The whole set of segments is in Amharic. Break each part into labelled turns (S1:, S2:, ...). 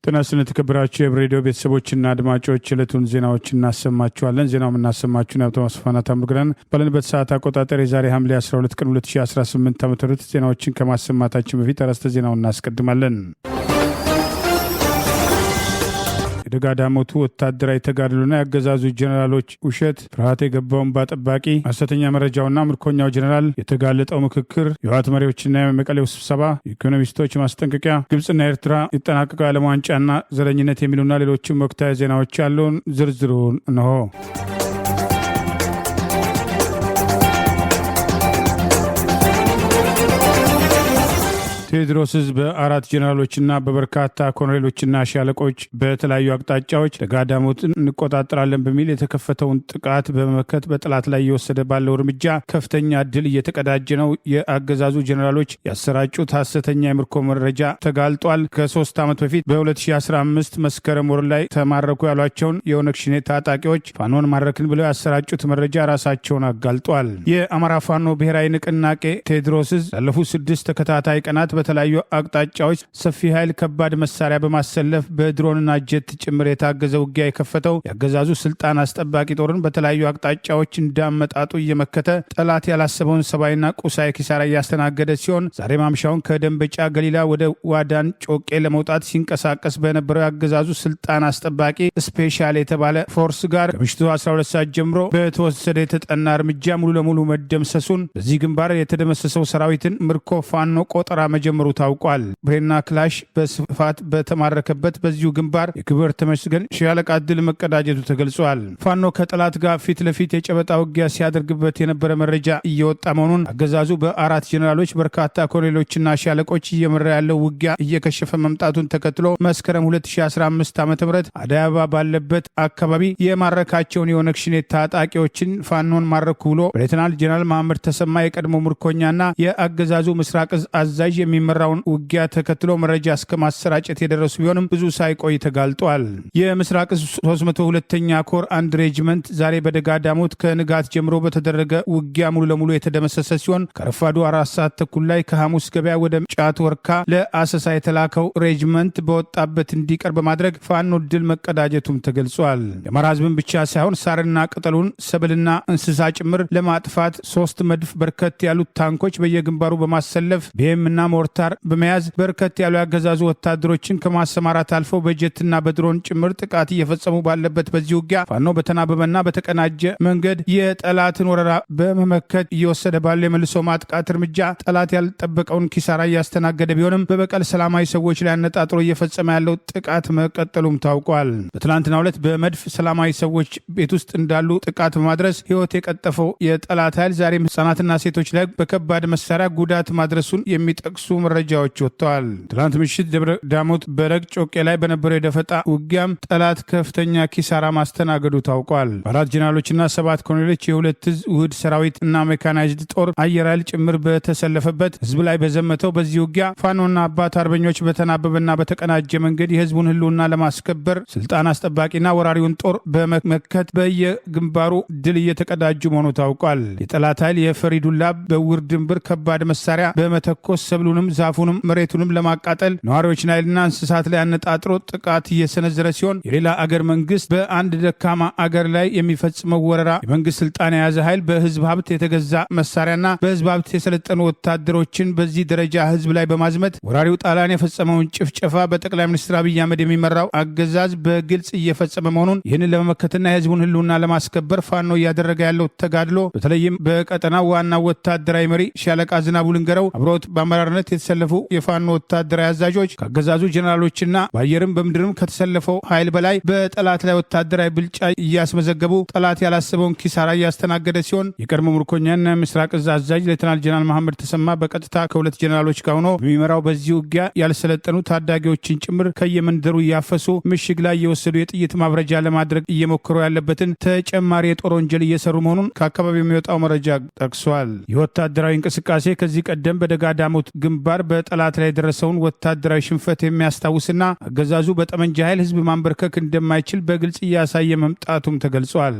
S1: ተናስነ ተከብራችሁ የሬዲዮ ቤተሰቦችና አድማጮች ዕለቱን ዜናዎች እናሰማችኋለን። ዜናው እናሰማችሁን ያው ተመስፋና ታምሩግራን ባለንበት ሰዓት አቆጣጠር የዛሬ ሐምሌ 12 ቀን 2018 ዓ.ም ዜናዎችን ከማሰማታችን በፊት አርዕስተ ዜናውን እናስቀድማለን። የደጋዳሞቱ ወታደራዊ ተጋድሎና ያገዛዙ ጀነራሎች ውሸት ፍርሃት የገባውን ባጠባቂ ሐሰተኛ መረጃውና ምርኮኛው ጀነራል የተጋለጠው ምክክር የህወሓት መሪዎችና የመቀሌው ስብሰባ ኢኮኖሚስቶች ማስጠንቀቂያ ግብጽና ኤርትራ ይጠናቀቀው የዓለም ዋንጫና ዘረኝነት የሚሉና ሌሎችም ወቅታዊ ዜናዎች ያለውን ዝርዝሩን ነው። ቴዎድሮስ በአራት ጀነራሎችና በበርካታ ኮሎኔሎችና ሻለቆች በተለያዩ አቅጣጫዎች ደጋዳሞት እንቆጣጠራለን በሚል የተከፈተውን ጥቃት በመመከት በጠላት ላይ እየወሰደ ባለው እርምጃ ከፍተኛ ድል እየተቀዳጀ ነው። የአገዛዙ ጀነራሎች ያሰራጩት ሐሰተኛ የምርኮ መረጃ ተጋልጧል። ከ3 ዓመት በፊት በ2015 መስከረም ወር ላይ ተማረኩ ያሏቸውን የኦነግ ሸኔ ታጣቂዎች ፋኖን ማረክን ብለው ያሰራጩት መረጃ ራሳቸውን አጋልጧል። የአማራ ፋኖ ብሔራዊ ንቅናቄ ቴዎድሮስ ላለፉት 6 ተከታታይ ቀናት በተለያዩ አቅጣጫዎች ሰፊ ኃይል ከባድ መሳሪያ በማሰለፍ በድሮንና ጀት ጭምር የታገዘ ውጊያ የከፈተው ያገዛዙ ስልጣን አስጠባቂ ጦርን በተለያዩ አቅጣጫዎች እንዳመጣጡ እየመከተ ጠላት ያላሰበውን ሰብአዊና ቁሳዊ ኪሳራ እያስተናገደ ሲሆን ዛሬ ማምሻውን ከደንበጫ ገሊላ ወደ ዋዳን ጮቄ ለመውጣት ሲንቀሳቀስ በነበረው ያገዛዙ ስልጣን አስጠባቂ ስፔሻል የተባለ ፎርስ ጋር ከምሽቱ 12 ሰዓት ጀምሮ በተወሰደ የተጠና እርምጃ ሙሉ ለሙሉ መደምሰሱን በዚህ ግንባር የተደመሰሰው ሰራዊትን ምርኮ ፋኖ ቆጠራ መጀመሩ ታውቋል። ብሬና ክላሽ በስፋት በተማረከበት በዚሁ ግንባር የክብር ተመስገን ሻለቃ ድል መቀዳጀቱ ተገልጿል። ፋኖ ከጠላት ጋር ፊት ለፊት የጨበጣ ውጊያ ሲያደርግበት የነበረ መረጃ እየወጣ መሆኑን አገዛዙ በአራት ጀነራሎች በርካታ ኮሎኔሎችና ሻለቆች እየመራ ያለው ውጊያ እየከሸፈ መምጣቱን ተከትሎ መስከረም 2015 ዓ.ም አዲስ አበባ ባለበት አካባቢ የማረካቸውን የኦነግ ሸኔ ታጣቂዎችን ፋኖን ማረኩ ብሎ ሌተናል ጀነራል መሐመድ ተሰማ የቀድሞ ምርኮኛና የአገዛዙ ምስራቅ እዝ አዛዥ የሚመራውን ውጊያ ተከትሎ መረጃ እስከ ማሰራጨት የደረሱ ቢሆንም ብዙ ሳይቆይ ተጋልጧል። የምስራቅ እዝ 302ኛ ኮር አንድ ሬጅመንት ዛሬ በደጋዳሞት ከንጋት ጀምሮ በተደረገ ውጊያ ሙሉ ለሙሉ የተደመሰሰ ሲሆን ከረፋዱ 4 ሰዓት ተኩል ላይ ከሐሙስ ገበያ ወደ ጫት ወርካ ለአሰሳ የተላከው ሬጅመንት በወጣበት እንዲቀር በማድረግ ፋኖ ድል መቀዳጀቱም ተገልጿል። የአማራ ህዝብን ብቻ ሳይሆን ሳርና ቅጠሉን ሰብልና እንስሳ ጭምር ለማጥፋት 3 መድፍ በርከት ያሉት ታንኮች በየግንባሩ በማሰለፍ ቢኤምና ሞርታር በመያዝ በርከት ያሉ ያገዛዙ ወታደሮችን ከማሰማራት አልፈው በጀትና በድሮን ጭምር ጥቃት እየፈጸሙ ባለበት በዚህ ውጊያ ፋኖ በተናበበና በተቀናጀ መንገድ የጠላትን ወረራ በመመከት እየወሰደ ባለ የመልሶ ማጥቃት እርምጃ ጠላት ያልጠበቀውን ኪሳራ እያስተናገደ ቢሆንም በበቀል ሰላማዊ ሰዎች ላይ አነጣጥሮ እየፈጸመ ያለው ጥቃት መቀጠሉም ታውቋል። በትናንትናው ዕለት በመድፍ ሰላማዊ ሰዎች ቤት ውስጥ እንዳሉ ጥቃት በማድረስ ህይወት የቀጠፈው የጠላት ኃይል ዛሬም ህጻናትና ሴቶች ላይ በከባድ መሳሪያ ጉዳት ማድረሱን የሚጠቅሱ መረጃዎች ወጥተዋል። ትናንት ምሽት ደብረ ዳሞት በረግ ጮቄ ላይ በነበረው የደፈጣ ውጊያም ጠላት ከፍተኛ ኪሳራ ማስተናገዱ ታውቋል። 4 ጀነራሎችና 7 ኮሎኔሎች የሁለት እዝ ውህድ ሰራዊት እና ሜካናይዝድ ጦር አየር ኃይል ጭምር በተሰለፈበት ህዝብ ላይ በዘመተው በዚህ ውጊያ ፋኖና አባት አርበኞች በተናበበና በተቀናጀ መንገድ የህዝቡን ህልውና ለማስከበር ስልጣን አስጠባቂና ወራሪውን ጦር በመመከት በየግንባሩ ድል እየተቀዳጁ መሆኑ ታውቋል። የጠላት ኃይል የፈሪዱላ በውር ድንብር ከባድ መሳሪያ በመተኮስ ሰብሉንም ዛፉንም መሬቱንም ለማቃጠል ነዋሪዎችን ኃይልና እንስሳት ላይ አነጣጥሮ ጥቃት እየሰነዘረ ሲሆን የሌላ አገር መንግስት በአንድ ደካማ አገር ላይ የሚፈጽመው ወረራ የመንግስት ስልጣን የያዘ ኃይል በህዝብ ሀብት የተገዛ መሳሪያና በህዝብ ሀብት የሰለጠኑ ወታደሮችን በዚህ ደረጃ ህዝብ ላይ በማዝመት ወራሪው ጣሊያን የፈጸመውን ጭፍጨፋ በጠቅላይ ሚኒስትር አብይ አህመድ የሚመራው አገዛዝ በግልጽ እየፈጸመ መሆኑን ይህንን ለመመከትና የህዝቡን ህልውና ለማስከበር ፋኖ እያደረገ ያለው ተጋድሎ በተለይም በቀጠናው ዋና ወታደራዊ መሪ ሻለቃ ዝናቡ ልንገረው አብሮት በአመራርነት የተሰለፉ የፋኖ ወታደራዊ አዛዦች ከአገዛዙ ጀነራሎችና በአየርም በምድርም ከተሰለፈው ኃይል በላይ በጠላት ላይ ወታደራዊ ብልጫ እያስመዘገቡ ጠላት ያላሰበውን ኪሳራ እያስተናገደ ሲሆን የቀድሞ ምርኮኛና የምስራቅ እዝ አዛዥ ሌተናል ጀነራል መሐመድ ተሰማ በቀጥታ ከ2 ጀነራሎች ጋር ሆኖ በሚመራው በዚህ ውጊያ ያልሰለጠኑ ታዳጊዎችን ጭምር ከየመንደሩ እያፈሱ ምሽግ ላይ እየወሰዱ የጥይት ማብረጃ ለማድረግ እየሞከሩ ያለበትን ተጨማሪ የጦር ወንጀል እየሰሩ መሆኑን ከአካባቢው የሚወጣው መረጃ ጠቅሷል። የወታደራዊ እንቅስቃሴ ከዚህ ቀደም በደጋዳሞት ግንባር በጠላት ላይ የደረሰውን ወታደራዊ ሽንፈት የሚያስታውስና አገዛዙ በጠመንጃ ኃይል ህዝብ ማንበርከክ እንደማይችል በግልጽ እያሳየ መምጣቱም ተገልጿል።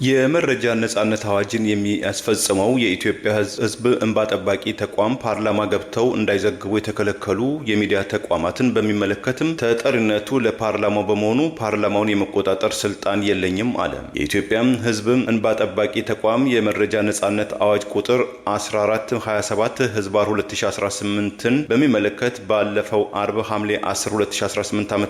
S2: የመረጃ ነጻነት አዋጅን የሚያስፈጽመው የኢትዮጵያ ሕዝብ እንባ ጠባቂ ተቋም ፓርላማ ገብተው እንዳይዘግቡ የተከለከሉ የሚዲያ ተቋማትን በሚመለከትም ተጠሪነቱ ለፓርላማው በመሆኑ ፓርላማውን የመቆጣጠር ስልጣን የለኝም አለ። የኢትዮጵያ ሕዝብ እንባ ጠባቂ ተቋም የመረጃ ነጻነት አዋጅ ቁጥር 1427/2018ን በሚመለከት ባለፈው አርብ ሐምሌ 10 2018 ዓ.ም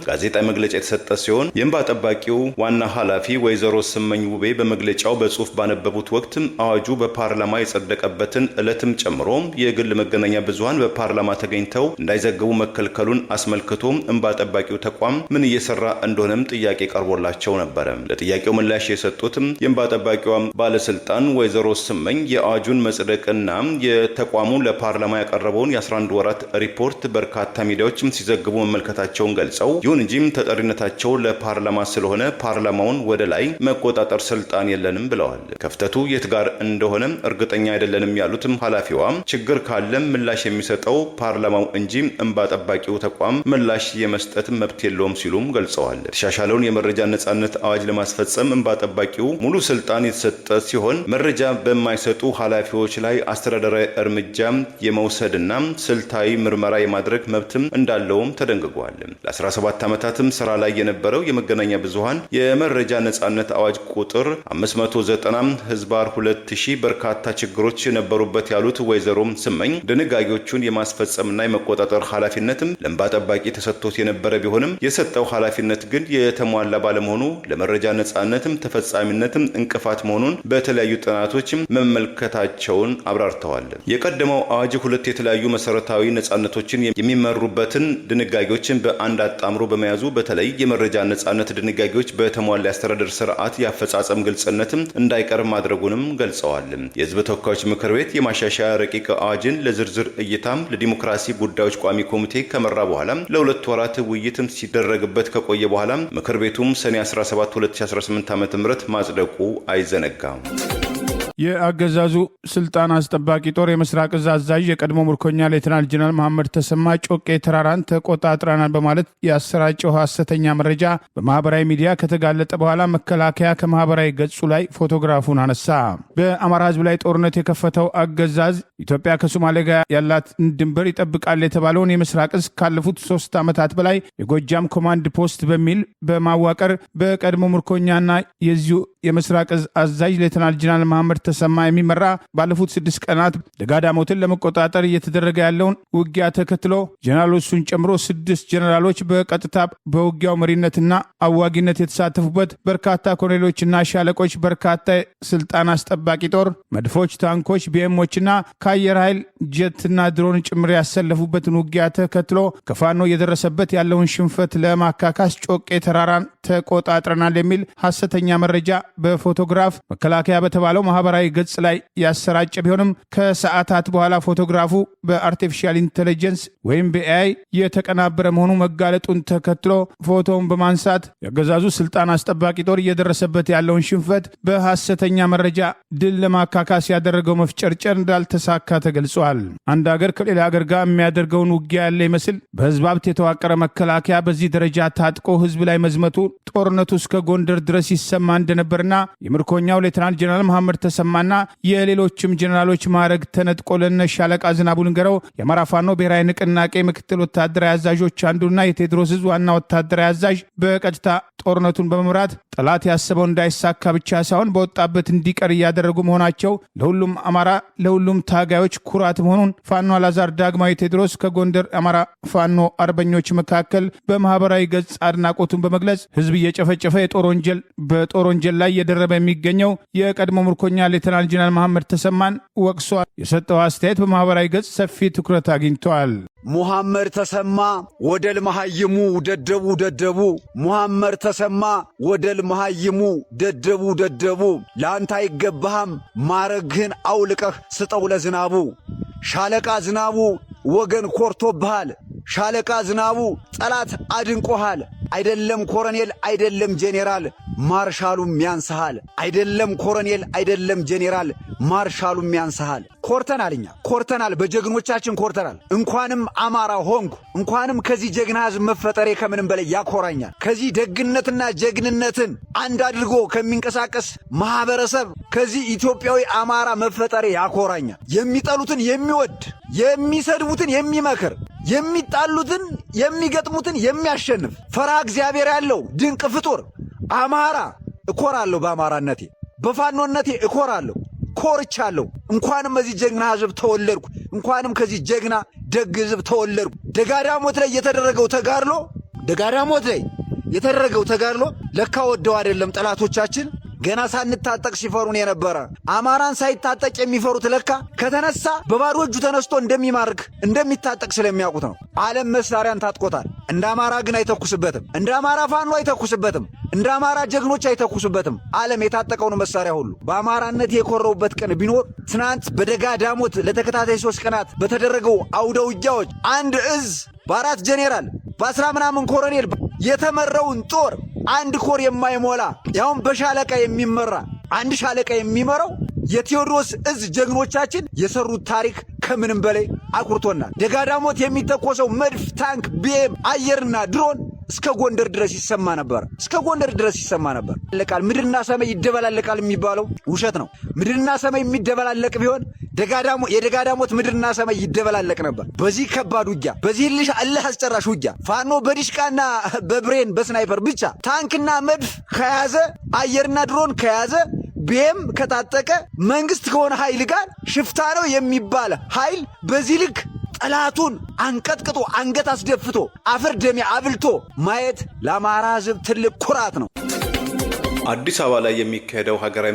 S2: ጋዜጣዊ መግለጫ የተሰጠ ሲሆን የእንባ ጠባቂው ዋና ኃላፊ ወይዘሮ ስመኝ ውቤ በመግለጫው በጽሁፍ ባነበቡት ወቅት አዋጁ በፓርላማ የጸደቀበትን ዕለትም ጨምሮ የግል መገናኛ ብዙሃን በፓርላማ ተገኝተው እንዳይዘግቡ መከልከሉን አስመልክቶ እንባ ጠባቂው ተቋም ምን እየሰራ እንደሆነም ጥያቄ ቀርቦላቸው ነበር። ለጥያቄው ምላሽ የሰጡት የእንባ ጠባቂው ባለስልጣን ወይዘሮ ስመኝ የአዋጁን መጽደቅና የተቋሙ ለፓርላማ ያቀረበውን የ11 ወራት ሪፖርት በርካታ ሚዲያዎች ሲዘግቡ መመልከታቸውን ገልጸው ይሁን እንጂ ተጠሪነታቸው ለፓርላማ ስለሆነ ፓርላማውን ወደ ላይ መቆጣጠር ስልጣን የለንም ብለዋል። ክፍተቱ የት ጋር እንደሆነ እርግጠኛ አይደለንም ያሉትም ኃላፊዋ ችግር ካለም ምላሽ የሚሰጠው ፓርላማው እንጂ እንባ ጠባቂው ተቋም ምላሽ የመስጠት መብት የለውም ሲሉም ገልጸዋል። የተሻሻለውን የመረጃ ነጻነት አዋጅ ለማስፈጸም እንባ ጠባቂው ሙሉ ስልጣን የተሰጠ ሲሆን መረጃ በማይሰጡ ኃላፊዎች ላይ አስተዳደራዊ እርምጃ የመውሰድና ስልታዊ ምርመራ የማድረግ መብትም እንዳለውም ተደንግጓል። ለ17 ዓመታትም ስራ ላይ የነበረው የመገናኛ ብዙሃን የመረጃ ነጻነት አዋጅ ቁጥር 590/2000 በርካታ ችግሮች የነበሩበት ያሉት ወይዘሮ ስመኝ ድንጋጌዎቹን የማስፈጸምና የመቆጣጠር ኃላፊነትም ለእንባ ጠባቂ ተሰጥቶት የነበረ ቢሆንም የሰጠው ኃላፊነት ግን የተሟላ ባለመሆኑ ለመረጃ ነጻነትም ተፈጻሚነትም እንቅፋት መሆኑን በተለያዩ ጥናቶች መመልከታቸውን አብራርተዋል። የቀደመው አዋጅ ሁለት የተለያዩ መሰረታዊ ነጻነቶችን የሚመሩበትን ድንጋጌዎችን በአንድ አጣምሮ በመያዙ በተለይ የመረጃ ነጻነት ድንጋጌዎች በተሟላ አስተዳደር ስርዓት ያፈጻጸም ግልጽነትም እንዳይቀር ማድረጉንም ገልጸዋል። የህዝብ ተወካዮች ምክር ቤት የማሻሻያ ረቂቅ አዋጅን ለዝርዝር እይታም ለዲሞክራሲ ጉዳዮች ቋሚ ኮሚቴ ከመራ በኋላ ለ2 ወራት ውይይትም ሲደረግበት ከቆየ በኋላ ምክር ቤቱም ሰኔ 17 2018 ዓ.ም ማጽደቁ አይዘነጋም።
S1: የአገዛዙ ስልጣን አስጠባቂ ጦር የምስራቅ እዝ አዛዥ የቀድሞ ምርኮኛ ሌተናል ጀነራል መሐመድ ተሰማ ጮቄ ተራራን ተቆጣጥረናል በማለት ያሰራጨው ሐሰተኛ መረጃ በማህበራዊ ሚዲያ ከተጋለጠ በኋላ መከላከያ ከማህበራዊ ገጹ ላይ ፎቶግራፉን አነሳ። በአማራ ህዝብ ላይ ጦርነት የከፈተው አገዛዝ ኢትዮጵያ ከሶማሌ ጋር ያላትን ድንበር ይጠብቃል የተባለውን የምስራቅ እዝ ካለፉት 3 ዓመታት በላይ የጎጃም ኮማንድ ፖስት በሚል በማዋቀር በቀድሞ ምርኮኛና የዚሁ የምስራቅ እዝ አዛዥ ሌተናል ጀነራል መሐመድ ተሰማ የሚመራ ባለፉት 6 ቀናት ደጋዳሞትን ለመቆጣጠር እየተደረገ ያለውን ውጊያ ተከትሎ ጀነራሎቹን ጨምሮ 6 ጀነራሎች በቀጥታ በውጊያው መሪነትና አዋጊነት የተሳተፉበት በርካታ ኮሎኔሎችና ሻለቆች በርካታ ስልጣን አስጠባቂ ጦር መድፎች፣ ታንኮች፣ ቢኤሞችና ከአየር ኃይል ጀትና ድሮን ጭምር ያሰለፉበትን ውጊያ ተከትሎ ከፋኖ እየደረሰበት ያለውን ሽንፈት ለማካካስ ጮቄ ተራራን ተቆጣጥረናል የሚል ሐሰተኛ መረጃ በፎቶግራፍ መከላከያ በተባለው ማህበራዊ ገጽ ላይ ያሰራጨ ቢሆንም ከሰዓታት በኋላ ፎቶግራፉ በአርቲፊሻል ኢንተለጀንስ ወይም በኤአይ የተቀናበረ መሆኑ መጋለጡን ተከትሎ ፎቶውን በማንሳት የአገዛዙ ስልጣን አስጠባቂ ጦር እየደረሰበት ያለውን ሽንፈት በሐሰተኛ መረጃ ድል ለማካካስ ያደረገው መፍጨርጨር እንዳልተሳካ ተገልጿል። አንድ ሀገር ከሌላ ሀገር ጋር የሚያደርገውን ውጊያ ያለ ይመስል በህዝብ ሀብት የተዋቀረ መከላከያ በዚህ ደረጃ ታጥቆ ህዝብ ላይ መዝመቱ ጦርነቱ እስከ ጎንደር ድረስ ይሰማ እንደነበርና የምርኮኛው ሌተናል ጀነራል መሐመድ ተሰማና የሌሎችም ጀነራሎች ማዕረግ ተነጥቆ ለነ ሻለቃ ዝናቡ ልንገረው የአማራ ፋኖ ብሔራዊ ንቅናቄ ምክትል ወታደራዊ አዛዦች አንዱና የቴዎድሮስ ዕዝ ዋና ወታደራዊ አዛዥ በቀጥታ ጦርነቱን በመምራት ጠላት ያሰበው እንዳይሳካ ብቻ ሳይሆን በወጣበት እንዲቀር እያደረጉ መሆናቸው ለሁሉም አማራ ለሁሉም ታጋዮች ኩራት መሆኑን ፋኖ አላዛር ዳግማዊ ቴዎድሮስ ከጎንደር አማራ ፋኖ አርበኞች መካከል በማህበራዊ ገጽ አድናቆቱን በመግለጽ ህዝብ እየጨፈጨፈ በጦር ወንጀል ላይ እየደረበ የሚገኘው የቀድሞ ምርኮኛ ሌተናል ጀነራል መሐመድ ተሰማን ወቅሷል። የሰጠው አስተያየት በማህበራዊ ገጽ ሰፊ ትኩረት አግኝቷል።
S3: ሙሐመድ ተሰማ ወደል መሃይሙ ደደቡ ሙሐመድ ተሰማ ወደል መሃይሙ ደደቡ ለአንተ አይገባህም ማረግህን አውልቀህ ስጠው ለዝናቡ ሻለቃ ዝናቡ ወገን ኮርቶብሃል ሻለቃ ዝናቡ ጠላት አድንቆሃል አይደለም ኮሎኔል አይደለም ጄኔራል ማርሻሉም ያንስሃል። አይደለም ኮሎኔል አይደለም ጄኔራል ማርሻሉም ያንስሃል። ኮርተናልኛ ኮርተናል፣ በጀግኖቻችን ኮርተናል። እንኳንም አማራ ሆንኩ፣ እንኳንም ከዚህ ጀግና ህዝብ መፈጠሬ ከምንም በላይ ያኮራኛል። ከዚህ ደግነትና ጀግንነትን አንድ አድርጎ ከሚንቀሳቀስ ማህበረሰብ ከዚህ ኢትዮጵያዊ አማራ መፈጠሬ ያኮራኛል። የሚጠሉትን የሚወድ የሚሰድቡትን የሚመክር የሚጣሉትን የሚገጥሙትን የሚያሸንፍ ፈሪሃ እግዚአብሔር ያለው ድንቅ ፍጡር አማራ። እኮራለሁ በአማራነቴ፣ በፋኖነቴ እኮራለሁ፣ ኮርቻለሁ። እንኳንም ከዚህ ጀግና ህዝብ ተወለድኩ፣ እንኳንም ከዚህ ጀግና ደግ ህዝብ ተወለድኩ። ደጋዳሞት ላይ የተደረገው ተጋድሎ ለካ ወደው አይደለም ጠላቶቻችን ገና ሳንታጠቅ ሲፈሩን የነበረ። አማራን ሳይታጠቅ የሚፈሩት ለካ ከተነሳ በባዶ እጁ ተነስቶ እንደሚማርክ እንደሚታጠቅ ስለሚያውቁት ነው። ዓለም መሳሪያን ታጥቆታል። እንደ አማራ ግን አይተኩስበትም። እንደ አማራ ፋኖ አይተኩስበትም። እንደ አማራ ጀግኖች አይተኩስበትም። ዓለም የታጠቀውን መሳሪያ ሁሉ በአማራነት የኮረውበት ቀን ቢኖር ትናንት በደጋዳሞት ለተከታታይ 3 ቀናት በተደረገው አውደ ውጊያዎች አንድ እዝ በ4 ጄኔራል በ10 ምናምን ኮሎኔል የተመራውን ጦር አንድ ኮር የማይሞላ ያውም በሻለቃ የሚመራ አንድ ሻለቃ የሚመራው የቴዎድሮስ እዝ ጀግኖቻችን የሰሩት ታሪክ ከምንም በላይ አኩርቶናል። ደጋዳሞት የሚተኮሰው መድፍ፣ ታንክ፣ ቢኤም፣ አየርና ድሮን እስከ ጎንደር ድረስ ይሰማ ነበር። ምድርና ሰማይ ይደበላለቃል የሚባለው ውሸት ነው። ምድርና ሰማይ የሚደበላለቅ ቢሆን የደጋዳሞት ምድርና ሰማይ ይደበላለቅ ነበር። በዚህ ከባድ ውጊያ፣ በዚህ እልህ አስጨራሽ ውጊያ ፋኖ በዲሽቃና በብሬን በስናይፐር ብቻ ታንክና መድፍ ከያዘ አየርና ድሮን ከያዘ ቢኤም ከታጠቀ መንግስት ከሆነ ኃይል ጋር ሽፍታ ነው የሚባል ኃይል በዚህ ልክ ጠላቱን አንቀጥቅጦ አንገት አስደፍቶ አፈር ደሜ አብልቶ ማየት ለአማራ ህዝብ ትልቅ ኩራት ነው።
S2: አዲስ አበባ ላይ የሚካሄደው ሀገራዊ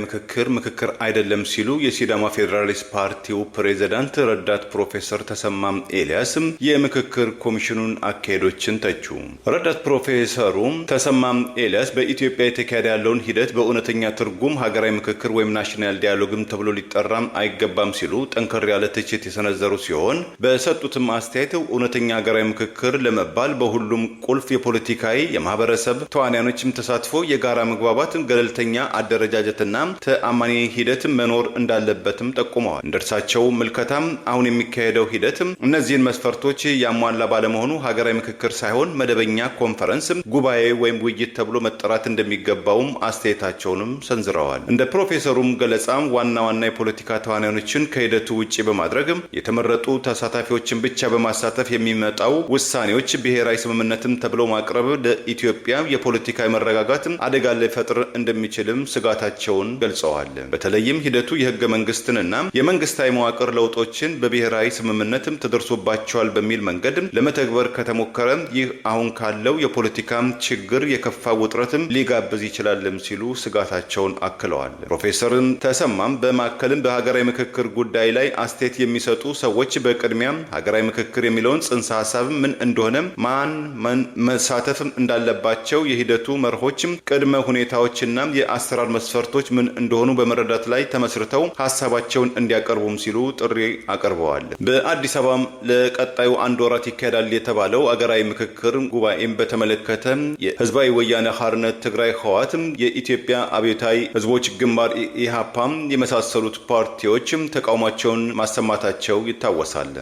S2: ምክክር አይደለም ሲሉ የሲዳማ ፌዴራሊስት ፓርቲው ፕሬዝዳንት ረዳት ፕሮፌሰር ተሰማ ኤልያስ የምክክር ኮሚሽኑን አካሄዶችን ተቹ። ረዳት ፕሮፌሰሩ ተሰማ ኤልያስ በኢትዮጵያ የተካሄደ ያለውን ሂደት በእውነተኛ ትርጉም ሀገራዊ ምክክር ወይም ናሽናል ዲያሎግም ተብሎ ሊጠራም አይገባም ሲሉ ጠንከር ያለ ትችት የሰነዘሩ ሲሆን በሰጡትም አስተያየት እውነተኛ ሀገራዊ ምክክር ለመባል በሁሉም ቁልፍ የፖለቲካዊ የማህበረሰብ ተዋናዮችም ተሳትፎ የጋራ መግባባት ገለልተኛ አደረጃጀትና ተአማኒ ሂደት መኖር እንዳለበትም ጠቁመዋል። እንደርሳቸው ምልከታም አሁን የሚካሄደው ሂደት እነዚህን መስፈርቶች ያሟላ ባለመሆኑ ሀገራዊ ምክክር ሳይሆን መደበኛ ኮንፈረንስ፣ ጉባኤ ወይም ውይይት ተብሎ መጠራት እንደሚገባውም አስተያየታቸውንም ሰንዝረዋል። እንደ ፕሮፌሰሩም ገለጻ ዋና የፖለቲካ ተዋናዮችን ከሂደቱ ውጪ በማድረግ የተመረጡ ተሳታፊዎችን ብቻ በማሳተፍ የሚመጣው ውሳኔዎች ብሔራዊ ስምምነትም ተብሎ ማቅረብ ለኢትዮጵያ የፖለቲካዊ መረጋጋት አደጋ ሊፈጥር እንደሚችልም ስጋታቸውን ገልጸዋል። በተለይም ሂደቱ የህገ መንግስትንና የመንግስታዊ መዋቅር ለውጦችን በብሔራዊ ስምምነትም ተደርሶባቸዋል በሚል መንገድ ለመተግበር ከተሞከረ ይህ አሁን ካለው የፖለቲካ ችግር የከፋ ውጥረትም ሊጋብዝ ይችላልም ሲሉ ስጋታቸውን አክለዋል። ፕሮፌሰር ተሰማም በማከልም በሀገራዊ ምክክር ጉዳይ ላይ አስተያየት የሚሰጡ ሰዎች በቅድሚያ ሀገራዊ ምክክር የሚለውን ጽንሰ ሀሳብ ምን እንደሆነ፣ ማን መሳተፍ እንዳለባቸው፣ የሂደቱ መርሆችም ቅድመ ሁኔታዎችና የአሰራር መስፈርቶች ምን እንደሆኑ በመረዳት ላይ ተመስርተው ሀሳባቸውን እንዲያቀርቡም ሲሉ ጥሪ አቀርበዋል። በአዲስ አበባም ለቀጣዩ 1 ወራት ይካሄዳል የተባለው አገራዊ ምክክር ጉባኤም በተመለከተ የህዝባዊ ወያነ ሓርነት ትግራይ ህወሓት፣ የኢትዮጵያ አብዮታዊ ህዝቦች ግንባር ኢሃፓም የመሳሰሉት ፓርቲዎችም ተቃውሟቸውን ማሰማታቸው ይታወሳል።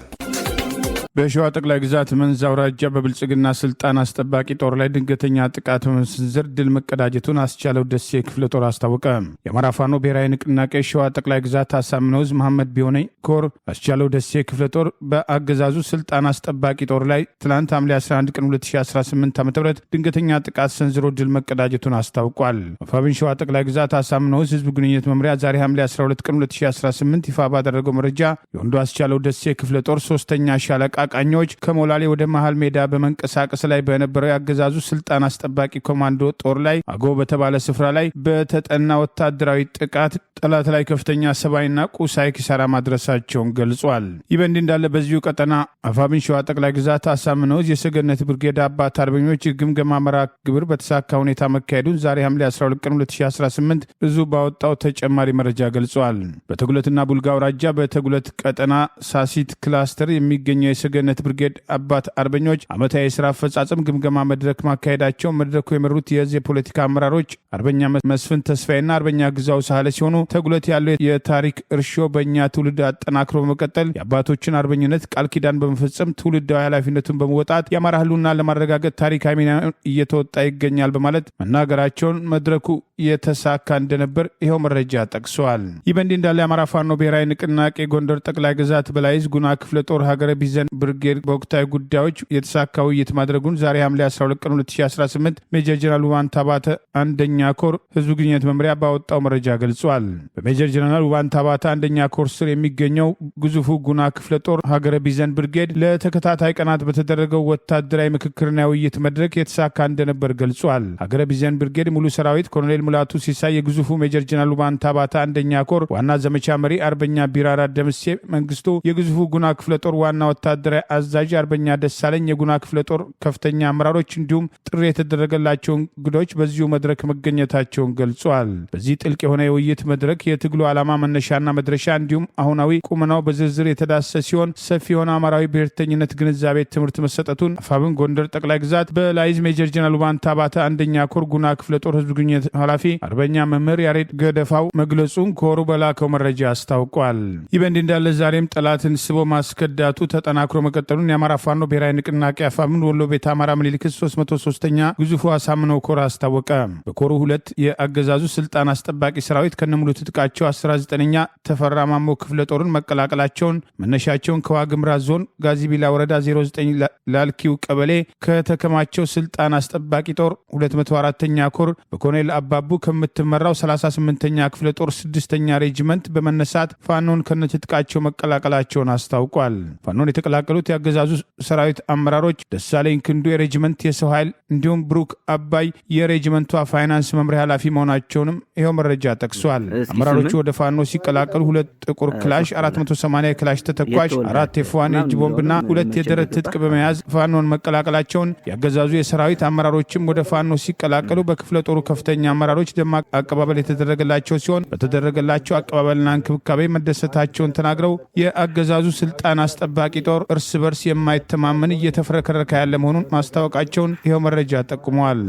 S1: በሸዋ ጠቅላይ ግዛት መንዝ አውራጃ በብልጽግና ስልጣን አስጠባቂ ጦር ላይ ድንገተኛ ጥቃት በመሰንዘር ድል መቀዳጀቱን አስቻለው ደሴ ክፍለ ጦር አስታወቀ። የአማራ ፋኖ ብሔራዊ ንቅናቄ ሸዋ ጠቅላይ ግዛት አሳምነው ዕዝ መሐመድ ቢሆነኝ ኮር አስቻለው ደሴ ክፍለ ጦር በአገዛዙ ስልጣን አስጠባቂ ጦር ላይ ትናንት ሐምሌ 11 ቀን 2018 ዓ.ም ድንገተኛ ጥቃት ሰንዝሮ ድል መቀዳጀቱን አስታውቋል። አፋብን ሸዋ ጠቅላይ ግዛት አሳምነው ዕዝ ህዝብ ግንኙነት መምሪያ ዛሬ ሐምሌ 12 ቀን 2018 ይፋ ባደረገው መረጃ የወንዱ አስቻለው ደሴ ክፍለ ጦር 3ኛ ሻለቃ ቃኞች ከሞላሌ ወደ መሃል ሜዳ በመንቀሳቀስ ላይ በነበረው ያገዛዙ ስልጣን አስጠባቂ ኮማንዶ ጦር ላይ አጎ በተባለ ስፍራ ላይ በተጠና ወታደራዊ ጥቃት ጠላት ላይ ከፍተኛ ሰብአዊና ቁሳዊ ኪሳራ ማድረሳቸውን ገልጿል። ይህ በእንዲህ እንዳለ በዚሁ ቀጠና አፋብን ሸዋ ጠቅላይ ግዛት አሳምነው ዕዝ የሰገነት ብርጌድ አባት አርበኞች ግምገማ መርሃ ግብር በተሳካ ሁኔታ መካሄዱን ዛሬ ሐምሌ 12 ቀን 2018 ዕዙ ባወጣው ተጨማሪ መረጃ ገልጿል። በተጉለትና ቡልጋ አውራጃ በተጉለት ቀጠና ሳሲት ክላስተር የሚገኘው የገነት ብርጌድ አባት አርበኞች ዓመታዊ የስራ አፈጻጸም ግምገማ መድረክ ማካሄዳቸው መድረኩ የመሩት የዚህ የፖለቲካ አመራሮች አርበኛ መስፍን ተስፋዬና አርበኛ ግዛው ሳህለ ሲሆኑ ተጉለት ያለው የታሪክ እርሾ በእኛ ትውልድ አጠናክሮ በመቀጠል የአባቶችን አርበኝነት ቃል ኪዳን በመፈጸም ትውልዳዊ ኃላፊነቱን በመወጣት የአማራ ህልውና ለማረጋገጥ ታሪካዊ ሚና እየተወጣ ይገኛል በማለት መናገራቸውን መድረኩ የተሳካ እንደነበር ይኸው መረጃ ጠቅሷል። ይህ በእንዲህ እንዳለ የአማራ ፋኖ ብሔራዊ ንቅናቄ ጎንደር ጠቅላይ ግዛት በላይዝ ጉና ክፍለ ጦር ሀገረ ቢዘን ብርጌድ በወቅታዊ ጉዳዮች የተሳካ ውይይት ማድረጉን ዛሬ ሐምሌ 12 ቀን 2018 ሜጀር ጀነራል ውባንታ ባተ አንደኛ ኮር ህዝቡ ግንኙነት መምሪያ ባወጣው መረጃ ገልጿል። በሜጀር ጀነራል ውባንታ ባተ አንደኛ ኮር ስር የሚገኘው ግዙፉ ጉና ክፍለ ጦር ሀገረ ቢዘን ብርጌድ ለተከታታይ ቀናት በተደረገው ወታደራዊ ምክክርና ውይይት መድረክ የተሳካ እንደነበር ገልጿል። ሀገረ ቢዘን ብርጌድ ሙሉ ሰራዊት ኮሎኔል ሙላቱ ሲሳይ የግዙፉ ሜጀር ጀነራል ውባንታ ባተ አንደኛ ኮር ዋና ዘመቻ መሪ አርበኛ ቢራራ ደምሴ መንግስቱ የግዙፉ ጉና ክፍለ ጦር ዋና ወታደራዊ አዛዥ አርበኛ ደሳለኝ የጉና ክፍለ ጦር ከፍተኛ አመራሮች እንዲሁም ጥሪ የተደረገላቸው እንግዶች በዚሁ መድረክ መገኘታቸውን ገልጿል። በዚህ ጥልቅ የሆነ የውይይት መድረክ የትግሉ ዓላማ መነሻና መድረሻ እንዲሁም አሁናዊ ቁመናው በዝርዝር የተዳሰሰ ሲሆን ሰፊ የሆነ አማራዊ ብሔርተኝነት ግንዛቤ ትምህርት መሰጠቱን አፋብን ጎንደር ጠቅላይ ግዛት በላይዝ ሜጀር ጀነራል ውባንታ ባተ አንደኛ ኮር ጉና ክፍለ ጦር ህዝብ ግንኙነት ኃላፊ አርበኛ መምህር ያሬድ ገደፋው መግለጹን ኮሩ በላከው መረጃ አስታውቋል። ይህ በእንዲህ እንዳለ ዛሬም ጠላትን ስቦ ማስከዳቱ ተጠናክሮ መቀጠሉን የአማራ ፋኖ ብሔራዊ ንቅናቄ አፋብን ወሎ ቤተ አማራ ምኒልክ 303ኛ ግዙፉ አሳምነው ኮር አስታወቀ። በኮሩ 2 የአገዛዙ ስልጣን አስጠባቂ ሰራዊት ከነሙሉ ትጥቃቸው 19ኛ ተፈራ ማሞ ክፍለ ጦርን መቀላቀላቸውን መነሻቸውን ከዋግምራ ዞን ጋዚቢላ ወረዳ 09 ላልኪው ቀበሌ ከተከማቸው ስልጣን አስጠባቂ ጦር 204ኛ ኮር በኮሎኔል አባቡ ከምትመራው 38ኛ ክፍለ ጦር 6ኛ ሬጂመንት በመነሳት ፋኖን ከነትጥቃቸው መቀላቀላቸውን አስታውቋል። ፋኖን የተቀላቀሉት የአገዛዙ ሰራዊት አመራሮች ደሳለኝ ክንዱ የሬጂመንት የሰው ኃይል እንዲሁም ብሩክ አባይ የሬጂመንቷ ፋይናንስ መምሪያ ኃላፊ መሆናቸውንም ይኸው መረጃ ጠቅሷል። አመራሮቹ ወደ ፋኖ ሲቀላቀሉ 2 ጥቁር ክላሽ፣ 480 ክላሽ ተተኳሽ፣ 4 የፏን እጅ ቦምብና 2 የደረት ትጥቅ በመያዝ ፋኖን መቀላቀላቸውን የአገዛዙ የሰራዊት አመራሮችም ወደ ፋኖ ሲቀላቀሉ በክፍለ ጦሩ ከፍተኛ አመራሮች ደማቅ አቀባበል የተደረገላቸው ሲሆን በተደረገላቸው አቀባበልና እንክብካቤ መደሰታቸውን ተናግረው የአገዛዙ ስልጣን አስጠባቂ ጦር እርስ በርስ የማይተማመን እየተፍረከረከ ያለ መሆኑን ማስታወቃቸውን ይኸው መረጃ ጠቁመዋል።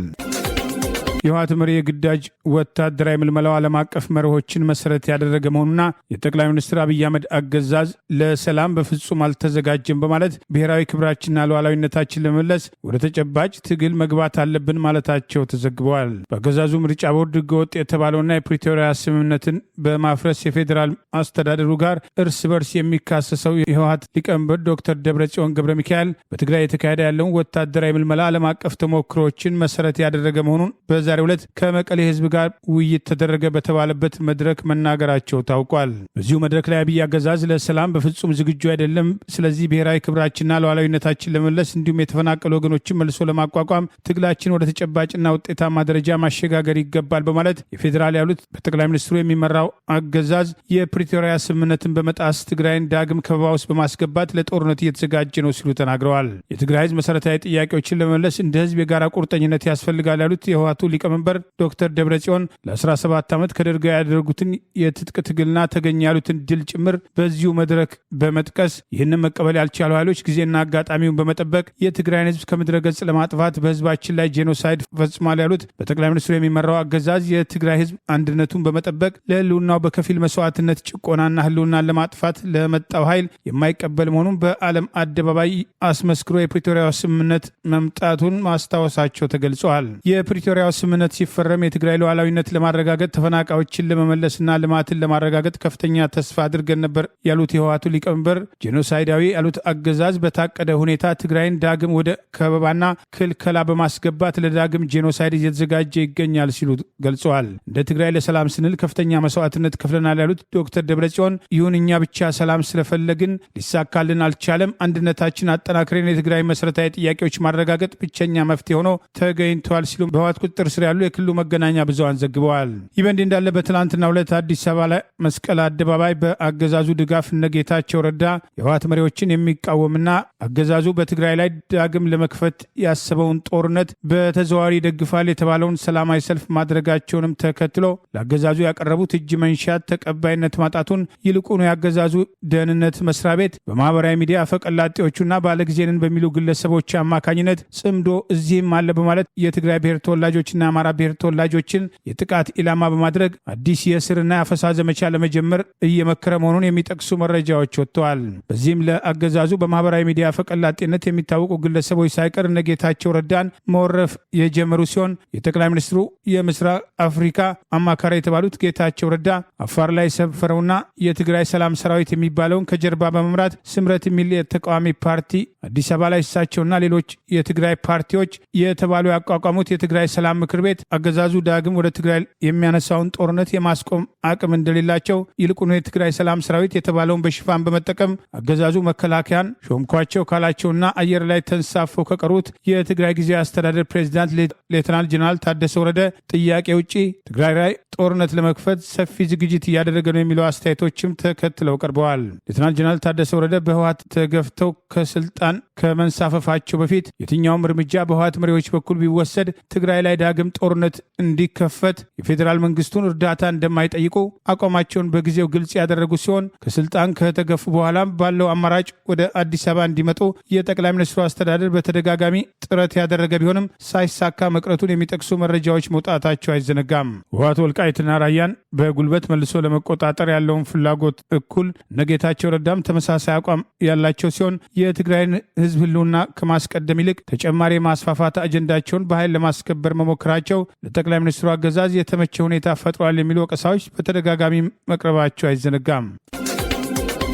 S1: የህወሓት መሪ የግዳጅ ወታደራዊ ምልመላው ዓለም አቀፍ መርሆችን መሰረት ያደረገ መሆኑና የጠቅላይ ሚኒስትር አብይ አህመድ አገዛዝ ለሰላም በፍጹም አልተዘጋጀም በማለት ብሔራዊ ክብራችንና ሉዓላዊነታችን ለመመለስ ወደ ተጨባጭ ትግል መግባት አለብን ማለታቸው ተዘግበዋል። በአገዛዙ ምርጫ ቦርድ ህገወጥ የተባለውና የፕሪቶሪያ ስምምነትን በማፍረስ የፌዴራል አስተዳደሩ ጋር እርስ በርስ የሚካሰሰው የህወሓት ሊቀመንበር ዶክተር ደብረጽዮን ገብረ ሚካኤል በትግራይ የተካሄደ ያለውን ወታደራዊ ምልመላ ዓለም አቀፍ ተሞክሮችን መሰረት ያደረገ መሆኑን በዛሬው ዕለት ከመቀሌ ህዝብ ጋር ውይይት ተደረገ በተባለበት መድረክ መናገራቸው ታውቋል። በዚሁ መድረክ ላይ አብይ አገዛዝ ለሰላም በፍጹም ዝግጁ አይደለም፣ ስለዚህ ብሔራዊ ክብራችንና ሉዓላዊነታችን ለመመለስ እንዲሁም የተፈናቀሉ ወገኖችን መልሶ ለማቋቋም ትግላችን ወደ ተጨባጭና ውጤታማ ደረጃ ማሸጋገር ይገባል በማለት የፌዴራል ያሉት በጠቅላይ ሚኒስትሩ የሚመራው አገዛዝ የፕሪቶሪያ ስምምነትን በመጣስ ትግራይን ዳግም ከበባ ውስጥ በማስገባት ለጦርነት እየተዘጋጀ ነው ሲሉ ተናግረዋል። የትግራይ ህዝብ መሰረታዊ ጥያቄዎችን ለመመለስ እንደ ህዝብ የጋራ ቁርጠኝነት ያስፈልጋል ያሉት የህወሓቱ ሊቀመንበር ዶክተር ደብረጽዮን ለ17 ዓመት ከደርግ ያደረጉትን የትጥቅ ትግልና ተገኘ ያሉትን ድል ጭምር በዚሁ መድረክ በመጥቀስ ይህንን መቀበል ያልቻሉ ኃይሎች ጊዜና አጋጣሚውን በመጠበቅ የትግራይን ህዝብ ከምድረ ገጽ ለማጥፋት በህዝባችን ላይ ጄኖሳይድ ፈጽሟል ያሉት በጠቅላይ ሚኒስትሩ የሚመራው አገዛዝ የትግራይ ህዝብ አንድነቱን በመጠበቅ ለህልውናው በከፊል መስዋዕትነት ጭቆናና ህልውናን ለማጥፋት ለመጣው ኃይል የማይቀበል መሆኑን በዓለም አደባባይ አስመስክሮ የፕሪቶሪያው ስምምነት መምጣቱን ማስታወሳቸው ተገልጸዋል። የፕሪቶሪያው ስምምነት ሲፈረም የትግራይ ሉዓላዊነት ለማረጋገጥ ተፈናቃዮችን ለመመለስና ልማትን ለማረጋገጥ ከፍተኛ ተስፋ አድርገን ነበር ያሉት የህወሓቱ ሊቀመንበር ጄኖሳይዳዊ ያሉት አገዛዝ በታቀደ ሁኔታ ትግራይን ዳግም ወደ ከበባና ክልከላ በማስገባት ለዳግም ጄኖሳይድ እየተዘጋጀ ይገኛል ሲሉ ገልጸዋል። እንደ ትግራይ ለሰላም ስንል ከፍተኛ መስዋዕትነት ከፍለናል ያሉት ዶክተር ደብረጽዮን ይሁን እኛ ብቻ ሰላም ስለፈለግን ሊሳካልን አልቻለም፣ አንድነታችን አጠናክረን የትግራይ መሰረታዊ ጥያቄዎች ማረጋገጥ ብቸኛ መፍትሄ ሆኖ ተገኝቷል ሲሉ በህወሓት ቁጥጥር ስር ስር ያሉ የክልሉ መገናኛ ብዙሃን ዘግበዋል። ይህ በእንዲህ እንዳለ በትናንትናው ዕለት አዲስ አበባ ላይ መስቀል አደባባይ በአገዛዙ ድጋፍ እነ ጌታቸው ረዳ የህወሓት መሪዎችን የሚቃወምና አገዛዙ በትግራይ ላይ ዳግም ለመክፈት ያሰበውን ጦርነት በተዘዋዋሪ ይደግፋል የተባለውን ሰላማዊ ሰልፍ ማድረጋቸውንም ተከትሎ ለአገዛዙ ያቀረቡት እጅ መንሻት ተቀባይነት ማጣቱን ይልቁኑ የአገዛዙ ደህንነት መስሪያ ቤት በማህበራዊ ሚዲያ አፈቀላጤዎቹና ባለጊዜንን በሚሉ ግለሰቦች አማካኝነት ጽምዶ እዚህም አለ በማለት የትግራይ ብሔር ተወላጆችና የአማራ ብሔር ተወላጆችን የጥቃት ኢላማ በማድረግ አዲስ የእስርና የአፈሳ ዘመቻ ለመጀመር እየመከረ መሆኑን የሚጠቅሱ መረጃዎች ወጥተዋል። በዚህም ለአገዛዙ በማህበራዊ ሚዲያ አፈቀላጤነት የሚታወቁ ግለሰቦች ሳይቀር እነ ጌታቸው ረዳን መወረፍ የጀመሩ ሲሆን የጠቅላይ ሚኒስትሩ የምስራቅ አፍሪካ አማካሪ የተባሉት ጌታቸው ረዳ አፋር ላይ የሰፈረውና የትግራይ ሰላም ሰራዊት የሚባለውን ከጀርባ በመምራት ስምረት የሚል የተቃዋሚ ፓርቲ አዲስ አበባ ላይ እሳቸውና ሌሎች የትግራይ ፓርቲዎች የተባሉ ያቋቋሙት የትግራይ ሰላም ምክር ቤት አገዛዙ ዳግም ወደ ትግራይ የሚያነሳውን ጦርነት የማስቆም አቅም እንደሌላቸው ይልቁኑ የትግራይ ሰላም ሰራዊት የተባለውን በሽፋን በመጠቀም አገዛዙ መከላከያን ሾምኳቸው ካላቸውና አየር ላይ ተንሳፈው ከቀሩት የትግራይ ጊዜያዊ አስተዳደር ፕሬዚዳንት ሌተናል ጀነራል ታደሰ ወረደ ጥያቄ ውጪ ትግራይ ላይ ጦርነት ለመክፈት ሰፊ ዝግጅት እያደረገ ነው የሚለው አስተያየቶችም ተከትለው ቀርበዋል። ሌተናል ጀነራል ታደሰ ወረደ በህወሓት ተገፍተው ከስልጣን ከመንሳፈፋቸው በፊት የትኛውም እርምጃ በህወሓት መሪዎች በኩል ቢወሰድ ትግራይ ላይ ዳግም ጦርነት እንዲከፈት የፌዴራል መንግስቱን እርዳታ እንደማይጠይቁ አቋማቸውን በጊዜው ግልጽ ያደረጉ ሲሆን ከስልጣን ከተገፉ በኋላም ባለው አማራጭ ወደ አዲስ አበባ እንዲመጡ የጠቅላይ ሚኒስትሩ አስተዳደር በተደጋጋሚ ጥረት ያደረገ ቢሆንም ሳይሳካ መቅረቱን የሚጠቅሱ መረጃዎች መውጣታቸው አይዘነጋም። ህወሓት ወልቃይትና ራያን በጉልበት መልሶ ለመቆጣጠር ያለውን ፍላጎት እኩል እነ ጌታቸው ረዳም ተመሳሳይ አቋም ያላቸው ሲሆን የትግራይን ህዝብ ህልውና ከማስቀደም ይልቅ ተጨማሪ የማስፋፋት አጀንዳቸውን በኃይል ለማስከበር መሞከራቸው ለጠቅላይ ሚኒስትሩ አገዛዝ የተመቸ ሁኔታ ፈጥሯል የሚሉ ወቀሳዎች በተደጋጋሚ መቅረባቸው አይዘነጋም።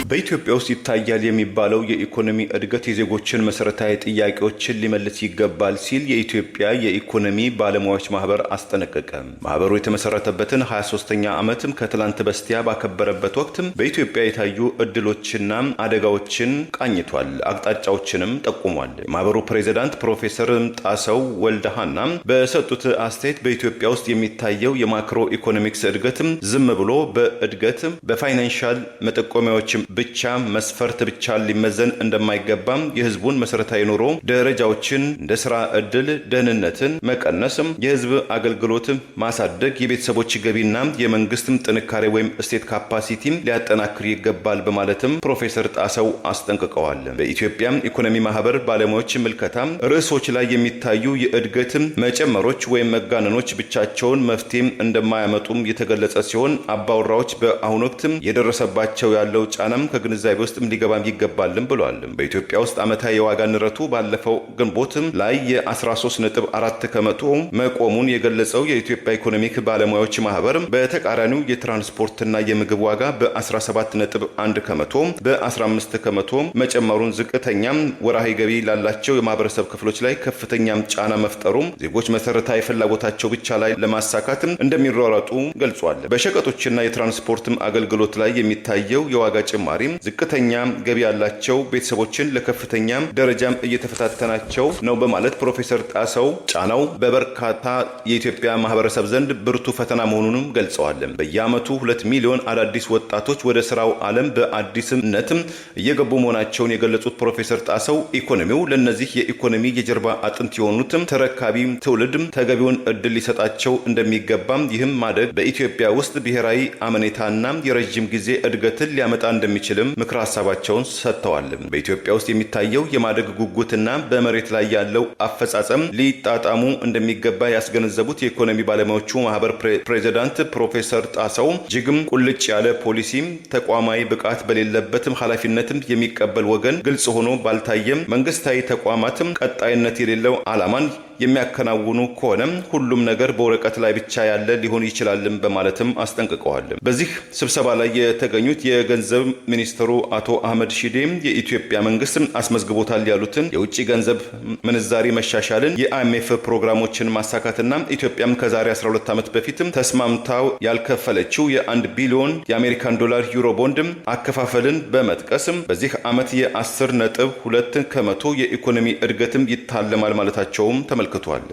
S2: በኢትዮጵያ ውስጥ ይታያል የሚባለው የኢኮኖሚ እድገት የዜጎችን መሰረታዊ ጥያቄዎችን ሊመልስ ይገባል ሲል የኢትዮጵያ የኢኮኖሚ ባለሙያዎች ማህበር አስጠነቀቀ። ማህበሩ የተመሰረተበትን 23ኛ ዓመትም ከትላንት በስቲያ ባከበረበት ወቅትም በኢትዮጵያ የታዩ እድሎችና አደጋዎችን ቃኝቷል፣ አቅጣጫዎችንም ጠቁሟል። የማህበሩ ፕሬዚዳንት ፕሮፌሰር ጣሰው ወልደሃና በሰጡት አስተያየት በኢትዮጵያ ውስጥ የሚታየው የማክሮ ኢኮኖሚክስ እድገትም ዝም ብሎ በእድገት በፋይናንሻል መጠቆሚያዎችም ብቻ መስፈርት ብቻ ሊመዘን እንደማይገባም የህዝቡን መሰረታዊ ኑሮ ደረጃዎችን እንደ ስራ እድል፣ ደህንነትን መቀነስም፣ የህዝብ አገልግሎት ማሳደግ፣ የቤተሰቦች ገቢና የመንግስትም ጥንካሬ ወይም ስቴት ካፓሲቲም ሊያጠናክር ይገባል በማለትም ፕሮፌሰር ጣሰው አስጠንቅቀዋል። በኢትዮጵያ ኢኮኖሚ ማህበር ባለሙያዎች ምልከታ ርዕሶች ላይ የሚታዩ የእድገት መጨመሮች ወይም መጋነኖች ብቻቸውን መፍትሄም እንደማያመጡም የተገለጸ ሲሆን አባወራዎች በአሁኑ ወቅት የደረሰባቸው ያለው ጫናም ከግንዛቤ ውስጥ ሊገባም ይገባልም ብሏል። በኢትዮጵያ ውስጥ ዓመታዊ የዋጋ ንረቱ ባለፈው ግንቦት ላይ የ13.4 ከመቶ መቆሙን የገለጸው የኢትዮጵያ ኢኮኖሚክ ባለሙያዎች ማህበር በተቃራኒው የትራንስፖርትና የምግብ ዋጋ በ17.1 ከመቶ በ15 ከመቶ መጨመሩን፣ ዝቅተኛም ወራዊ ገቢ ላላቸው የማህበረሰብ ክፍሎች ላይ ከፍተኛም ጫና መፍጠሩ ዜጎች መሰረታዊ ፍላጎታቸው ብቻ ላይ ለማሳካት እንደሚሯሯጡ ገልጿል። በሸቀጦችና የትራንስፖርት አገልግሎት ላይ የሚታየው የዋጋ ጭማሪ ዝቅተኛ ገቢ ያላቸው ቤተሰቦችን ለከፍተኛ ደረጃም እየተፈታተናቸው ነው በማለት ፕሮፌሰር ጣሰው ጫናው በበርካታ የኢትዮጵያ ማህበረሰብ ዘንድ ብርቱ ፈተና መሆኑንም ገልጸዋል። በየዓመቱ 2 ሚሊዮን አዳዲስ ወጣቶች ወደ ስራው ዓለም በአዲስነትም እየገቡ መሆናቸውን የገለጹት ፕሮፌሰር ጣሰው ኢኮኖሚው ለነዚህ የኢኮኖሚ የጀርባ አጥንት የሆኑትም ተረካቢ ትውልድ ተገቢውን እድል ሊሰጣቸው እንደሚገባም፣ ይህም ማደግ በኢትዮጵያ ውስጥ ብሔራዊ አመኔታና የረጅም ጊዜ እድገትን ሊያመጣ እንደሚችልም ምክረ ሀሳባቸውን ሰጥተዋል። በኢትዮጵያ ውስጥ የሚታየው የማደግ ጉጉትና በመሬት ላይ ያለው አፈጻጸም ሊጣጣሙ እንደሚገባ ያስገነዘቡት የኢኮኖሚ ባለሙያዎቹ ማህበር ፕሬዚዳንት ፕሮፌሰር ጣሰው እጅግም ቁልጭ ያለ ፖሊሲም ተቋማዊ ብቃት በሌለበትም ኃላፊነትም የሚቀበል ወገን ግልጽ ሆኖ ባልታየም መንግስታዊ ተቋማትም ቀጣይነት የሌለው ዓላማን የሚያከናውኑ ከሆነም ሁሉም ነገር በወረቀት ላይ ብቻ ያለ ሊሆን ይችላልም በማለትም አስጠንቅቀዋል። በዚህ ስብሰባ ላይ የተገኙት የገንዘብ ሚኒስትሩ አቶ አህመድ ሺዴ የኢትዮጵያ መንግስት አስመዝግቦታል ያሉትን የውጭ ገንዘብ ምንዛሪ መሻሻልን፣ የአይኤምኤፍ ፕሮግራሞችን ማሳካትና ኢትዮጵያም ከዛሬ 12 ዓመት በፊትም ተስማምታው ያልከፈለችው የ1 ቢሊዮን የአሜሪካን ዶላር ዩሮ ቦንድ አከፋፈልን በመጥቀስም በዚህ ዓመት የ10.2 ከመቶ የኢኮኖሚ እድገትም ይታለማል ማለታቸውም ተመልክቷል።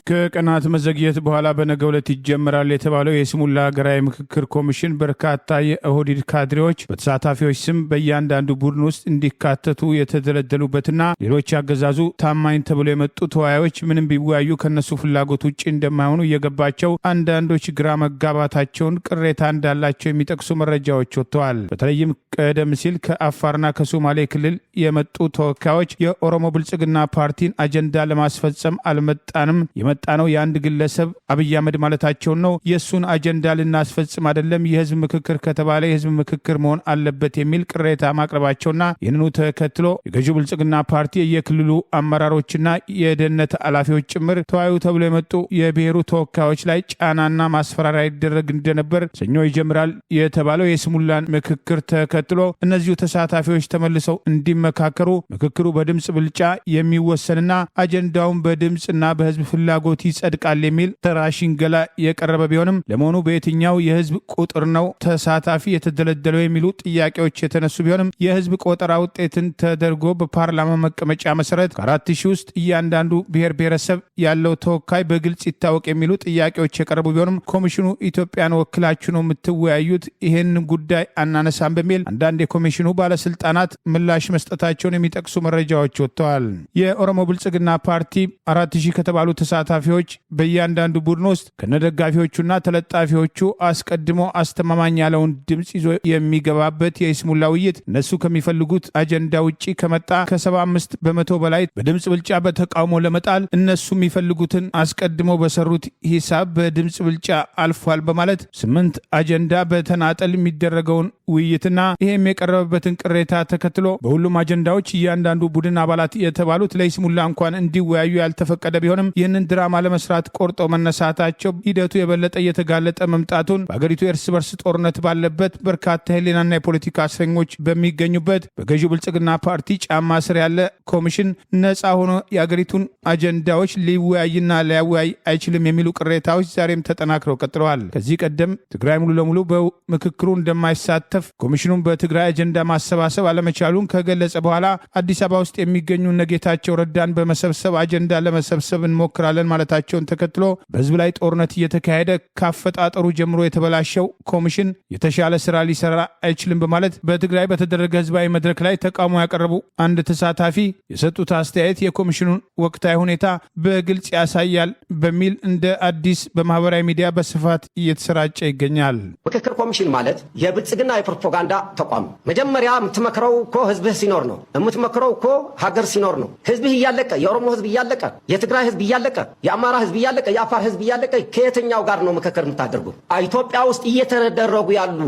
S1: ከቀናት መዘግየት በኋላ በነገው ዕለት ይጀምራል የተባለው የይስሙላ ሀገራዊ ምክክር ኮሚሽን በርካታ የኦህዴድ ካድሬዎች በተሳታፊዎች ስም በእያንዳንዱ ቡድን ውስጥ እንዲካተቱ የተደለደሉበትና ሌሎች አገዛዙ ታማኝ ተብሎ የመጡ ተወያዮች ምንም ቢወያዩ ከነሱ ፍላጎት ውጭ እንደማይሆኑ እየገባቸው አንዳንዶች ግራ መጋባታቸውን ቅሬታ እንዳላቸው የሚጠቅሱ መረጃዎች ወጥተዋል። በተለይም ቀደም ሲል ከአፋርና ከሶማሌ ክልል የመጡ ተወካዮች የኦሮሞ ብልጽግና ፓርቲን አጀንዳ ለማስፈጸም አልመጣንም የመጣነው የአንድ ግለሰብ አብይ አህመድ ማለታቸውን ነው። የሱን አጀንዳ ልናስፈጽም አይደለም። የህዝብ ምክክር ከተባለ የህዝብ ምክክር መሆን አለበት የሚል ቅሬታ ማቅረባቸውና ይህንኑ ተከትሎ የገዢው ብልጽግና ፓርቲ የክልሉ አመራሮችና የደህንነት ኃላፊዎች ጭምር ተወያዩ ተብሎ የመጡ የብሔሩ ተወካዮች ላይ ጫናና ማስፈራሪያ ይደረግ እንደነበር ሰኞ ይጀምራል የተባለው የይስሙላን ምክክር ተከትሎ እነዚሁ ተሳታፊዎች ተመልሰው እንዲመካከሩ ምክክሩ በድምጽ ብልጫ የሚወሰንና አጀንዳውን በድምጽና በህዝብ ፍላጎት ይጸድቃል የሚል ተራ ሽንገላ የቀረበ ቢሆንም ለመሆኑ በየትኛው የህዝብ ቁጥር ነው ተሳታፊ የተደለደለው የሚሉ ጥያቄዎች የተነሱ ቢሆንም የህዝብ ቆጠራ ውጤትን ተደርጎ በፓርላማ መቀመጫ መሰረት ከ4000 ውስጥ እያንዳንዱ ብሔር ብሔረሰብ ያለው ተወካይ በግልጽ ይታወቅ የሚሉ ጥያቄዎች የቀረቡ ቢሆንም ኮሚሽኑ ኢትዮጵያን ወክላችሁ ነው የምትወያዩት፣ ይህን ጉዳይ አናነሳም በሚል አንዳንድ የኮሚሽኑ ባለስልጣናት ምላሽ መስጠታቸውን የሚጠቅሱ መረጃዎች ወጥተዋል። የኦሮሞ ብልጽግና ፓርቲ 4000 ከተባሉ ተሳታፊዎች በእያንዳንዱ ቡድን ውስጥ ከነደጋፊዎቹና ተለጣፊዎቹ አስቀድሞ አስተማማኝ ያለውን ድምጽ ይዞ የሚገባበት የይስሙላ ውይይት እነሱ ከሚፈልጉት አጀንዳ ውጪ ከመጣ ከ75 በመቶ በላይ በድምጽ ብልጫ በተቃውሞ ለመጣል እነሱ የሚፈልጉትን አስቀድሞ በሰሩት ሂሳብ በድምጽ ብልጫ አልፏል በማለት 8 አጀንዳ በተናጠል የሚደረገውን ውይይትና ይሄም የቀረበበትን ቅሬታ ተከትሎ በሁሉም አጀንዳዎች እያንዳንዱ ቡድን አባላት የተባሉት ለይስሙላ እንኳን እንዲወያዩ ያልተፈቀደ ቢሆንም ይህንን ድራማ ለመስራት ቆርጦ መነሳታቸው ሂደቱ የበለጠ እየተጋለጠ መምጣቱን በአገሪቱ የእርስ በርስ ጦርነት ባለበት በርካታ የህሊናና የፖለቲካ እስረኞች በሚገኙበት በገዢው ብልጽግና ፓርቲ ጫማ ስር ያለ ኮሚሽን ነፃ ሆኖ የአገሪቱን አጀንዳዎች ሊወያይና ሊያወያይ አይችልም የሚሉ ቅሬታዎች ዛሬም ተጠናክረው ቀጥለዋል። ከዚህ ቀደም ትግራይ ሙሉ ለሙሉ በምክክሩ እንደማይሳተፍ ኮሚሽኑን በትግራይ አጀንዳ ማሰባሰብ አለመቻሉን ከገለጸ በኋላ አዲስ አበባ ውስጥ የሚገኙ እነጌታቸው ረዳን በመሰብሰብ አጀንዳ ለመሰብሰብ እንሞክራለን ማለታቸውን ተከትሎ በህዝብ ላይ ጦርነት እየተካሄደ ካፈጣጠሩ ጀምሮ የተበላሸው ኮሚሽን የተሻለ ስራ ሊሰራ አይችልም በማለት በትግራይ በተደረገ ህዝባዊ መድረክ ላይ ተቃውሞ ያቀረቡ አንድ ተሳታፊ የሰጡት አስተያየት የኮሚሽኑን ወቅታዊ ሁኔታ በግልጽ ያሳያል በሚል እንደ አዲስ በማህበራዊ ሚዲያ በስፋት እየተሰራጨ ይገኛል።
S4: ምክክር ኮሚሽን ማለት የብልጽግና የፕሮፓጋንዳ ተቋም። መጀመሪያ የምትመክረው እኮ ህዝብህ ሲኖር ነው። የምትመክረው እኮ ሀገር ሲኖር ነው። ህዝብህ እያለቀ፣ የኦሮሞ ህዝብ እያለቀ፣ የትግራይ ህዝብ እያለቀ፣ የአማራ ህዝብ እያለቀ፣ የአፋር ህዝብ እያለቀ ከየትኛው ጋር ነው ምክክር የምታደርጉ? ኢትዮጵያ ውስጥ እየተደረጉ ያሉ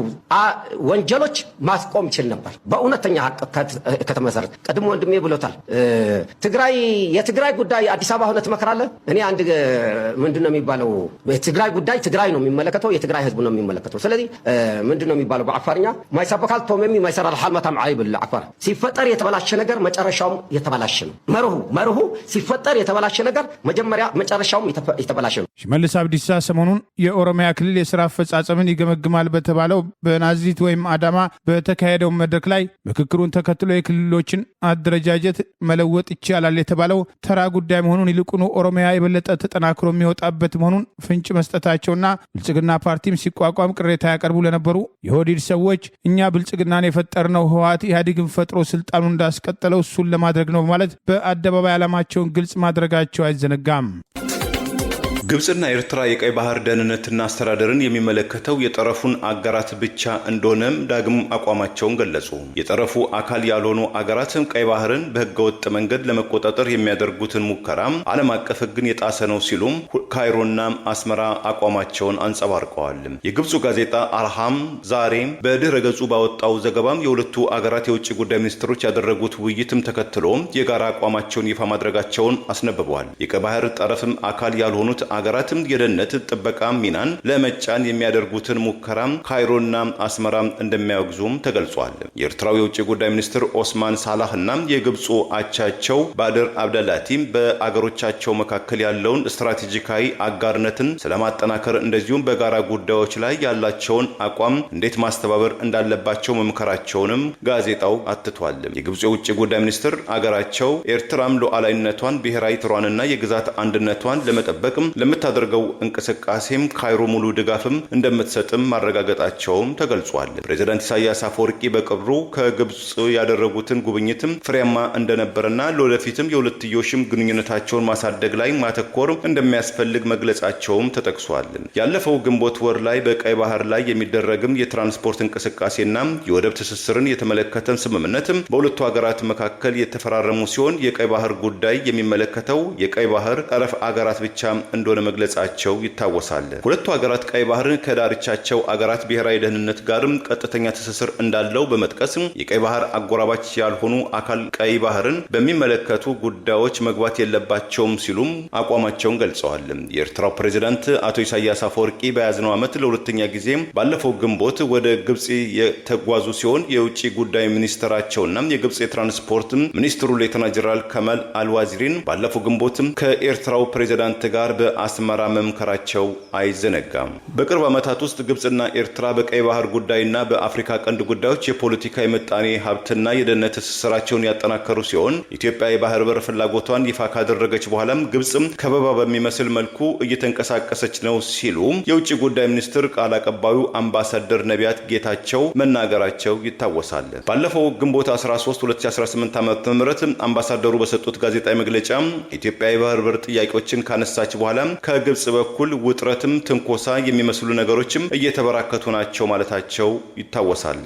S4: ወንጀሎች ማስቆም ይችል ነበር በእውነተኛ ሀቅ ከተመሰረተ። ቀድሞ ወንድሜ ብሎታል። የትግራይ ጉዳይ አዲስ አበባ ሆነ ትመክራለህ? እኔ አንድ ምንድን ነው የሚባለው የትግራይ ጉዳይ ትግራይ ነው የሚመለከተው፣ የትግራይ ህዝብ ነው የሚመለከተው። ስለዚህ ምንድን ነው የሚባለው በአፋርኛ ማይሳበካል ቶሜሚ ማይሰራል ሐልመታም አይብል አፋር ሲፈጠር የተበላሸ ነገር መጨረሻውም የተበላሸ ነው። መርሁ ሲፈጠር የተበላሸ ነገር መጀመሪያ መጨረሻውም የተበላሸ ነው።
S1: ሽመልስ አብዲሳ ሰሞኑን የኦሮሚያ ክልል የስራ አፈጻጸምን ይገመግማል በተባለው በናዝሪት ወይም አዳማ በተካሄደው መድረክ ላይ ምክክሩን ተከትሎ የክልሎችን አደረጃጀት መለወጥ ይቻላል የተባለው ተራ ጉዳይ መሆኑን ይልቁኑ ኦሮሚያ የበለጠ ተጠናክሮ የሚወጣበት መሆኑን ፍንጭ መስጠታቸውና ብልጽግና ፓርቲም ሲቋቋም ቅሬታ ያቀርቡ ለነበሩ የኦህዴድ ሰዎች እኛ ብልጽግናን የፈጠርነው ህወሓት ኢህአዴግን ፈጥሮ ስልጣኑን እንዳስቀጠለው እሱን ለማድረግ ነው በማለት በአደባባይ ዓላማቸውን ግልጽ ማድረጋቸው አይዘነጋም።
S2: ግብጽና ኤርትራ የቀይ ባህር ደህንነትና አስተዳደርን የሚመለከተው የጠረፉን አገራት ብቻ እንደሆነም ዳግም አቋማቸውን ገለጹ። የጠረፉ አካል ያልሆኑ አገራትም ቀይ ባህርን በህገወጥ መንገድ ለመቆጣጠር የሚያደርጉትን ሙከራ ዓለም አቀፍ ህግን የጣሰ ነው ሲሉም ካይሮና አስመራ አቋማቸውን አንጸባርቀዋል። የግብፁ ጋዜጣ አልሃም ዛሬ በድረ ገጹ ባወጣው ዘገባም የሁለቱ አገራት የውጭ ጉዳይ ሚኒስትሮች ያደረጉት ውይይትም ተከትሎ የጋራ አቋማቸውን ይፋ ማድረጋቸውን አስነብበዋል። የቀይ ባህር ጠረፍም አካል ያልሆኑት ሀገራትም የደህንነት ጥበቃ ሚናን ለመጫን የሚያደርጉትን ሙከራ ካይሮና አስመራ እንደሚያወግዙም ተገልጿል። የኤርትራው የውጭ ጉዳይ ሚኒስትር ኦስማን ሳላህና የግብፁ አቻቸው ባድር አብደላቲም በአገሮቻቸው መካከል ያለውን ስትራቴጂካዊ አጋርነትን ስለማጠናከር እንደዚሁም በጋራ ጉዳዮች ላይ ያላቸውን አቋም እንዴት ማስተባበር እንዳለባቸው መምከራቸውንም ጋዜጣው አትቷል። የግብፁ የውጭ ጉዳይ ሚኒስትር አገራቸው ኤርትራም ሉዓላዊነቷን ብሔራዊ ጥሯንና የግዛት አንድነቷን ለመጠበቅ ለምታደርገው እንቅስቃሴም ካይሮ ሙሉ ድጋፍም እንደምትሰጥም ማረጋገጣቸውም ተገልጿል። ፕሬዝዳንት ኢሳያስ አፈወርቂ በቅርቡ ከግብፅ ያደረጉትን ጉብኝትም ፍሬያማ እንደነበረና ለወደፊትም የሁለትዮሽም ግንኙነታቸውን ማሳደግ ላይ ማተኮር እንደሚያስፈልግ መግለጻቸውም ተጠቅሷል። ያለፈው ግንቦት ወር ላይ በቀይ ባህር ላይ የሚደረግም የትራንስፖርት እንቅስቃሴና የወደብ ትስስርን የተመለከተን ስምምነት በሁለቱ ሀገራት መካከል የተፈራረሙ ሲሆን የቀይ ባህር ጉዳይ የሚመለከተው የቀይ ባህር ጠረፍ አገራት ብቻ እንደሆነ መግለጻቸው ይታወሳል። ሁለቱ ሀገራት ቀይ ባህርን ከዳርቻቸው አገራት ብሔራዊ ደህንነት ጋርም ቀጥተኛ ትስስር እንዳለው በመጥቀስ የቀይ ባህር አጎራባች ያልሆኑ አካል ቀይ ባህርን በሚመለከቱ ጉዳዮች መግባት የለባቸውም ሲሉም አቋማቸውን ገልጸዋል። የኤርትራው ፕሬዝዳንት አቶ ኢሳያስ አፈወርቂ በያዝነው ዓመት ለሁለተኛ ጊዜ ባለፈው ግንቦት ወደ ግብጽ የተጓዙ ሲሆን የውጭ ጉዳይ ሚኒስትራቸውና የግብጽ የትራንስፖርት ሚኒስትሩ ሌተና ጀነራል ከማል አልዋዚሪን ባለፈው ግንቦት ከኤርትራው ፕሬዝዳንት ጋር በአስመራ መምከራቸው አይዘነጋም። በቅርብ ዓመታት ውስጥ ግብጽና ኤርትራ በቀይ ባህር ጉዳይና በአፍሪካ ቀንድ ጉዳዮች የፖለቲካ የምጣኔ ሀብትና የደህንነት ትስስራቸውን ያጠናከሩ ሲሆን ኢትዮጵያ የባህር በር ፍላጎቷን ይፋ ካደረገች በኋላም ግብጽ ከበባ በሚመስል መልኩ እየተንቀሳቀሰች ነው ሲሉ የውጭ ጉዳይ ሚኒስትር ቃል አቀባዩ አምባሳደር ነቢያት ጌታቸው መናገራቸው ይታወሳል። ባለፈው ግንቦት 13 2018 ዓ.ም አምባሳደሩ በሰጡት ጋዜጣዊ መግለጫ ኢትዮጵያ የባህር በር ጥያቄዎችን ካነሳች በኋላ ከግብጽ በኩል ውጥረትም ትንኮሳ የሚመስሉ ነገሮችም እየተበራከቱ ናቸው ማለታቸው ይታወሳል።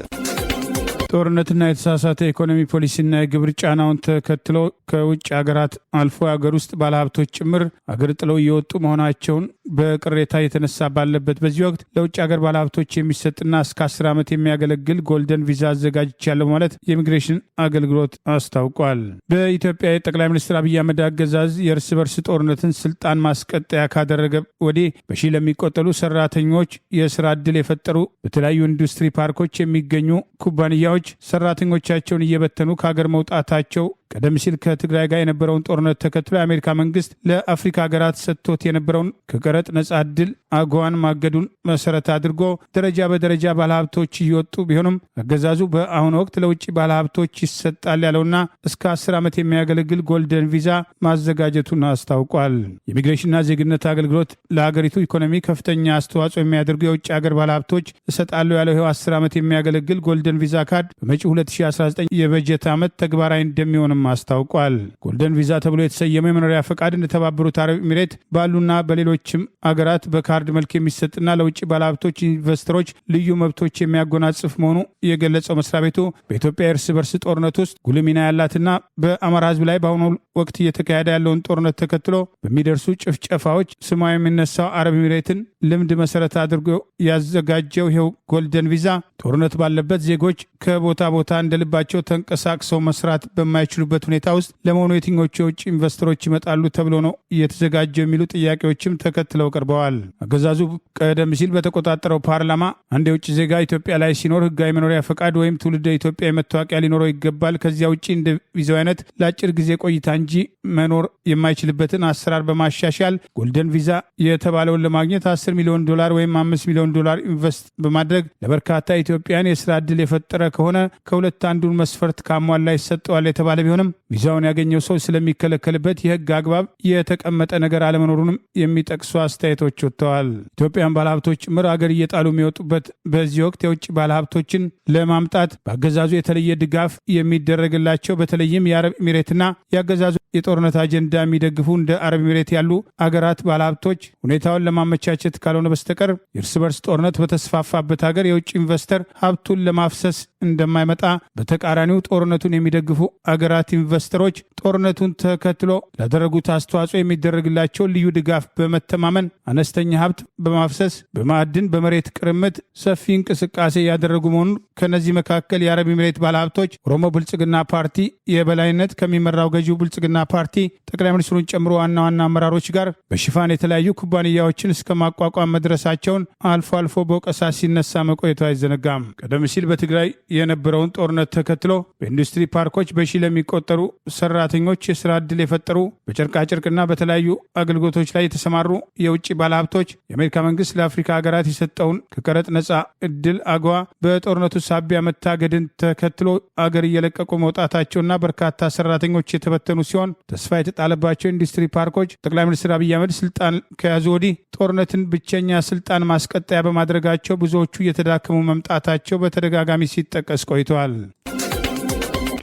S1: ጦርነትና የተሳሳተ ኢኮኖሚ ፖሊሲና የግብር ጫናውን ተከትሎ ከውጭ ሀገራት አልፎ ሀገር ውስጥ ባለሀብቶች ጭምር አገር ጥለው እየወጡ መሆናቸውን በቅሬታ የተነሳ ባለበት በዚህ ወቅት ለውጭ ሀገር ባለሀብቶች የሚሰጥና እስከ 10 ዓመት የሚያገለግል ጎልደን ቪዛ አዘጋጅቻለሁ ማለት የኢሚግሬሽን አገልግሎት አስታውቋል። በኢትዮጵያ የጠቅላይ ሚኒስትር አብይ አህመድ አገዛዝ የእርስ በርስ ጦርነትን ስልጣን ማስቀጠያ ካደረገ ወዲህ በሺህ ለሚቆጠሩ ሰራተኞች የስራ ዕድል የፈጠሩ በተለያዩ ኢንዱስትሪ ፓርኮች የሚገኙ ኩባንያዎች ሰራተኞቻቸውን እየበተኑ ከሀገር መውጣታቸው ቀደም ሲል ከትግራይ ጋር የነበረውን ጦርነት ተከትሎ የአሜሪካ መንግስት ለአፍሪካ ሀገራት ሰጥቶት የነበረውን ከቀረጥ ነጻ ዕድል አጎዋን ማገዱን መሰረት አድርጎ ደረጃ በደረጃ ባለሀብቶች እየወጡ ቢሆንም አገዛዙ በአሁኑ ወቅት ለውጭ ባለሀብቶች ይሰጣል ያለውና እስከ 10 ዓመት የሚያገለግል ጎልደን ቪዛ ማዘጋጀቱን አስታውቋል። የኢሚግሬሽንና ዜግነት አገልግሎት ለሀገሪቱ ኢኮኖሚ ከፍተኛ አስተዋጽኦ የሚያደርጉ የውጭ ሀገር ባለሀብቶች እሰጣለሁ ያለው ይኸው 10 ዓመት የሚያገለግል ጎልደን ቪዛ ካርድ በመጪው 2019 የበጀት ዓመት ተግባራዊ እንደሚሆንም አስታውቋል። ጎልደን ቪዛ ተብሎ የተሰየመው የመኖሪያ ፈቃድ እንደተባበሩት አረብ ኤሚሬት ባሉና በሌሎችም አገራት በካርድ መልክ የሚሰጥና ለውጭ ባለሀብቶች ኢንቨስተሮች ልዩ መብቶች የሚያጎናጽፍ መሆኑ የገለጸው መስሪያ ቤቱ በኢትዮጵያ የእርስ በርስ ጦርነት ውስጥ ጉልህ ሚና ያላትና በአማራ ሕዝብ ላይ በአሁኑ ወቅት እየተካሄደ ያለውን ጦርነት ተከትሎ በሚደርሱ ጭፍጨፋዎች ስሟ የሚነሳው አረብ ኤሚሬትን ልምድ መሰረት አድርጎ ያዘጋጀው ይኸው ጎልደን ቪዛ ጦርነት ባለበት ዜጎች ከቦታ ቦታ እንደልባቸው ተንቀሳቅሰው መስራት በማይችሉበት ሁኔታ ውስጥ ለመሆኑ የትኞቹ የውጭ ኢንቨስተሮች ይመጣሉ ተብሎ ነው እየተዘጋጀው የሚሉ ጥያቄዎችም ተከትለው ቀርበዋል። አገዛዙ ቀደም ሲል በተቆጣጠረው ፓርላማ አንድ የውጭ ዜጋ ኢትዮጵያ ላይ ሲኖር ህጋዊ መኖሪያ ፈቃድ ወይም ትውልደ ኢትዮጵያ መታወቂያ ሊኖረው ይገባል። ከዚያ ውጭ እንደ ቪዛው አይነት ለአጭር ጊዜ ቆይታ እንጂ መኖር የማይችልበትን አሰራር በማሻሻል ጎልደን ቪዛ የተባለውን ለማግኘት $10 ሚሊዮን ወይም $5 ሚሊዮን ኢንቨስት በማድረግ ለበርካታ ኢትዮጵያን የስራ ዕድል የፈጠረ ከሆነ ከሁለት አንዱን መስፈርት ካሟላ ይሰጠዋል የተባለ ቢሆንም ቪዛውን ያገኘው ሰው ስለሚከለከልበት የህግ አግባብ የተቀመጠ ነገር አለመኖሩንም የሚጠቅሱ አስተያየቶች ወጥተዋል። ኢትዮጵያን ባለሀብቶች ጭምር አገር እየጣሉ የሚወጡበት በዚህ ወቅት የውጭ ባለሀብቶችን ለማምጣት በአገዛዙ የተለየ ድጋፍ የሚደረግላቸው በተለይም የአረብ ኤሚሬትና የአገዛዙ የጦርነት አጀንዳ የሚደግፉ እንደ አረብ ኤሚሬት ያሉ አገራት ባለሀብቶች ሁኔታውን ለማመቻቸት ካልሆነ በስተቀር የእርስ በርስ ጦርነት በተስፋፋበት ሀገር የውጭ ኢንቨስተር ሀብቱን ለማፍሰስ እንደማይመጣ፣ በተቃራኒው ጦርነቱን የሚደግፉ አገራት ኢንቨስተሮች ጦርነቱን ተከትሎ ላደረጉት አስተዋጽኦ የሚደረግላቸው ልዩ ድጋፍ በመተማመን አነስተኛ ሀብት በማፍሰስ በማዕድን፣ በመሬት ቅርምት ሰፊ እንቅስቃሴ ያደረጉ መሆኑን ከነዚህ መካከል የአረብ ኤሚሬት ባለሀብቶች ኦሮሞ ብልጽግና ፓርቲ የበላይነት ከሚመራው ገዢው ብልጽግና ፓርቲ ጠቅላይ ሚኒስትሩን ጨምሮ ዋና ዋና አመራሮች ጋር በሽፋን የተለያዩ ኩባንያዎችን እስከ ማቋቋም መድረሳቸውን አልፎ አልፎ በወቀሳ ሲነሳ መቆየቱ አይዘነጋም። ቀደም ሲል በትግራይ የነበረውን ጦርነት ተከትሎ በኢንዱስትሪ ፓርኮች በሺህ ለሚቆጠሩ ሰራተኞች የስራ ዕድል የፈጠሩ በጨርቃጨርቅና በተለያዩ አገልግሎቶች ላይ የተሰማሩ የውጭ ባለሀብቶች የአሜሪካ መንግስት ለአፍሪካ ሀገራት የሰጠውን ከቀረጥ ነጻ ዕድል አግዋ በጦርነቱ ሳቢያ መታገድን ተከትሎ አገር እየለቀቁ መውጣታቸውና በርካታ ሰራተኞች የተበተኑ ሲሆን ተስፋ የተጣለባቸው ኢንዱስትሪ ፓርኮች ጠቅላይ ሚኒስትር አብይ አህመድ ስልጣን ከያዙ ወዲህ ጦርነትን ብቸኛ ስልጣን ማስቀጠያ በማድረጋቸው ብዙዎቹ እየተዳከሙ መምጣታቸው በተደጋጋሚ ሲጠቀስ ቆይተዋል።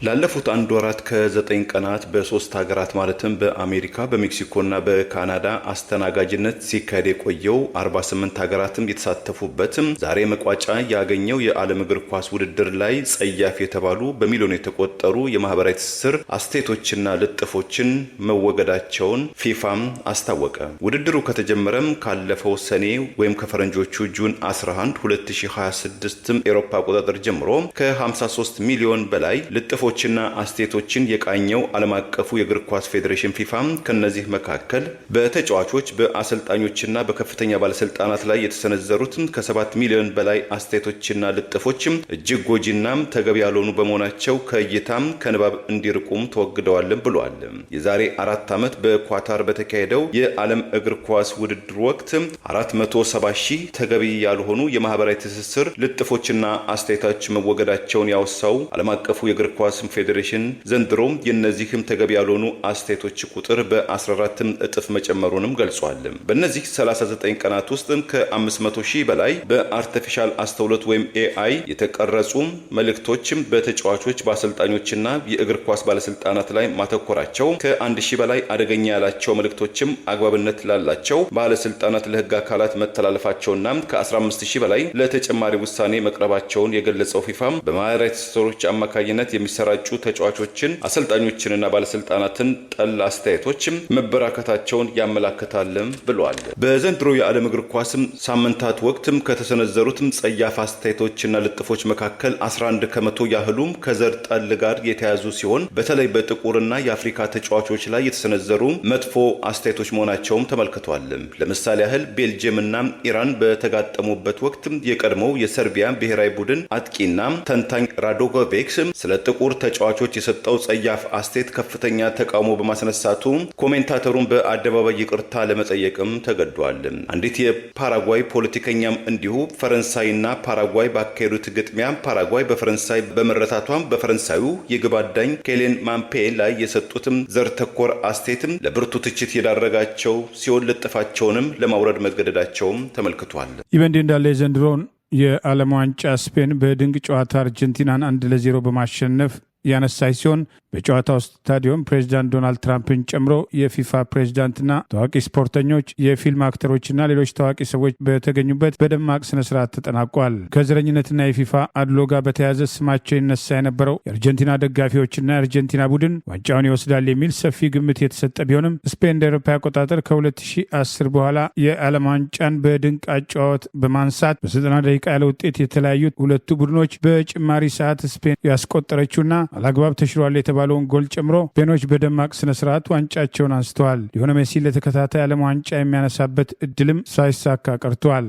S2: ላለፉት 1 ወራት ከ9 ቀናት በ3 ሀገራት ማለትም በአሜሪካ፣ በሜክሲኮና በካናዳ አስተናጋጅነት ሲካሄድ የቆየው 48 ሀገራትም የተሳተፉበትም ዛሬ መቋጫ ያገኘው የዓለም እግር ኳስ ውድድር ላይ ጸያፍ የተባሉ በሚሊዮን የተቆጠሩ የማህበራዊ ትስስር አስተያየቶችና ልጥፎችን መወገዳቸውን ፊፋም አስታወቀ። ውድድሩ ከተጀመረም ካለፈው ሰኔ ወይም ከፈረንጆቹ ጁን 11 2026 ኤሮፓ አቆጣጠር ጀምሮ ከ53 ሚሊዮን በላይ ልጥፎች ና አስተያየቶችን የቃኘው ዓለም አቀፉ የእግር ኳስ ፌዴሬሽን ፊፋ ከነዚህ መካከል በተጫዋቾች በአሰልጣኞችና በከፍተኛ ባለስልጣናት ላይ የተሰነዘሩት ከ7 ሚሊዮን በላይ አስተያየቶችና ልጥፎች እጅግ ጎጂና ተገቢ ያልሆኑ በመሆናቸው ከእይታም ከንባብ እንዲርቁም ተወግደዋል ብሏል። የዛሬ 4 ዓመት በኳታር በተካሄደው የዓለም እግር ኳስ ውድድር ወቅት 470 ሺህ ተገቢ ያልሆኑ የማህበራዊ ትስስር ልጥፎችና አስተያየቶች መወገዳቸውን ያወሳው ዓለም አቀፉ የእግር ኳስ ፌዴሬሽን ዘንድሮም የነዚህም ተገቢ ያልሆኑ አስተያየቶች ቁጥር በ14 እጥፍ መጨመሩንም ገልጿል። በእነዚህ 39 ቀናት ውስጥ ከ500 ሺህ በላይ በአርቲፊሻል አስተውሎት ወይም AI የተቀረጹ መልእክቶችም በተጫዋቾች በአሰልጣኞችና የእግር ኳስ ባለስልጣናት ላይ ማተኮራቸው፣ ከ1000 በላይ አደገኛ ያላቸው መልእክቶችም አግባብነት ላላቸው ባለስልጣናት ለህግ አካላት መተላለፋቸውና ከ15000 በላይ ለተጨማሪ ውሳኔ መቅረባቸውን የገለጸው ፊፋም በማህበራዊ ትስስሮች አማካኝነት የሚሰራጩ ተጫዋቾችን አሰልጣኞችንና ባለስልጣናትን ጠል አስተያየቶችም መበራከታቸውን ያመላክታልም ብሏል። በዘንድሮ የዓለም እግር ኳስም ሳምንታት ወቅትም ከተሰነዘሩትም ጸያፍ አስተያየቶችና ልጥፎች መካከል 11 ከመቶ ያህሉም ከዘር ጠል ጋር የተያዙ ሲሆን በተለይ በጥቁርና የአፍሪካ ተጫዋቾች ላይ የተሰነዘሩ መጥፎ አስተያየቶች መሆናቸውም ተመልክቷል። ለምሳሌ ያህል ቤልጅየምና ኢራን በተጋጠሙበት ወቅት የቀድሞው የሰርቢያ ብሔራዊ ቡድን አጥቂና ተንታኝ ራዶጎቪች ስለ ጥቁር ተጫዋቾች የሰጠው ጸያፍ አስተያየት ከፍተኛ ተቃውሞ በማስነሳቱ ኮሜንታተሩን በአደባባይ ይቅርታ ለመጠየቅም ተገዷል። አንዲት የፓራጓይ ፖለቲከኛም እንዲሁ ፈረንሳይና ፓራጓይ ባካሄዱት ግጥሚያ ፓራጓይ በፈረንሳይ በመረታቷም በፈረንሳዩ የግብ አዳኝ ኬሊያን ማምፔ ላይ የሰጡትም ዘር ተኮር አስተያየትም ለብርቱ ትችት የዳረጋቸው ሲሆን ልጥፋቸውንም ለማውረድ መገደዳቸውም ተመልክቷል።
S1: ይህ በእንዲህ እንዳለ የዘንድሮውን የዓለም ዋንጫ ስፔን በድንቅ ጨዋታ አርጀንቲናን 1-0 በማሸነፍ ያነሳች ሲሆን በጨዋታው ስታዲየም ፕሬዚዳንት ዶናልድ ትራምፕን ጨምሮ የፊፋ ፕሬዚዳንትና ታዋቂ ስፖርተኞች፣ የፊልም አክተሮችና ሌሎች ታዋቂ ሰዎች በተገኙበት በደማቅ ስነስርዓት ተጠናቋል። ከዘረኝነትና የፊፋ አድሎ ጋር በተያያዘ ስማቸው ይነሳ የነበረው የአርጀንቲና ደጋፊዎችና የአርጀንቲና ቡድን ዋንጫውን ይወስዳል የሚል ሰፊ ግምት የተሰጠ ቢሆንም ስፔን እንደ አውሮፓ አቆጣጠር ከ2010 በኋላ የዓለም ዋንጫን በድንቅ አጨዋወት በማንሳት በ90 ደቂቃ ያለ ውጤት የተለያዩት ሁለቱ ቡድኖች በጭማሪ ሰዓት ስፔን ያስቆጠረችውና አላግባብ ተሽሯል የተባለውን ጎል ጨምሮ ስፔኖች በደማቅ ስነስርዓት ዋንጫቸውን አንስተዋል። ሊዮኔል ሜሲ ለተከታታይ ዓለም ዋንጫ የሚያነሳበት እድልም ሳይሳካ ቀርቷል።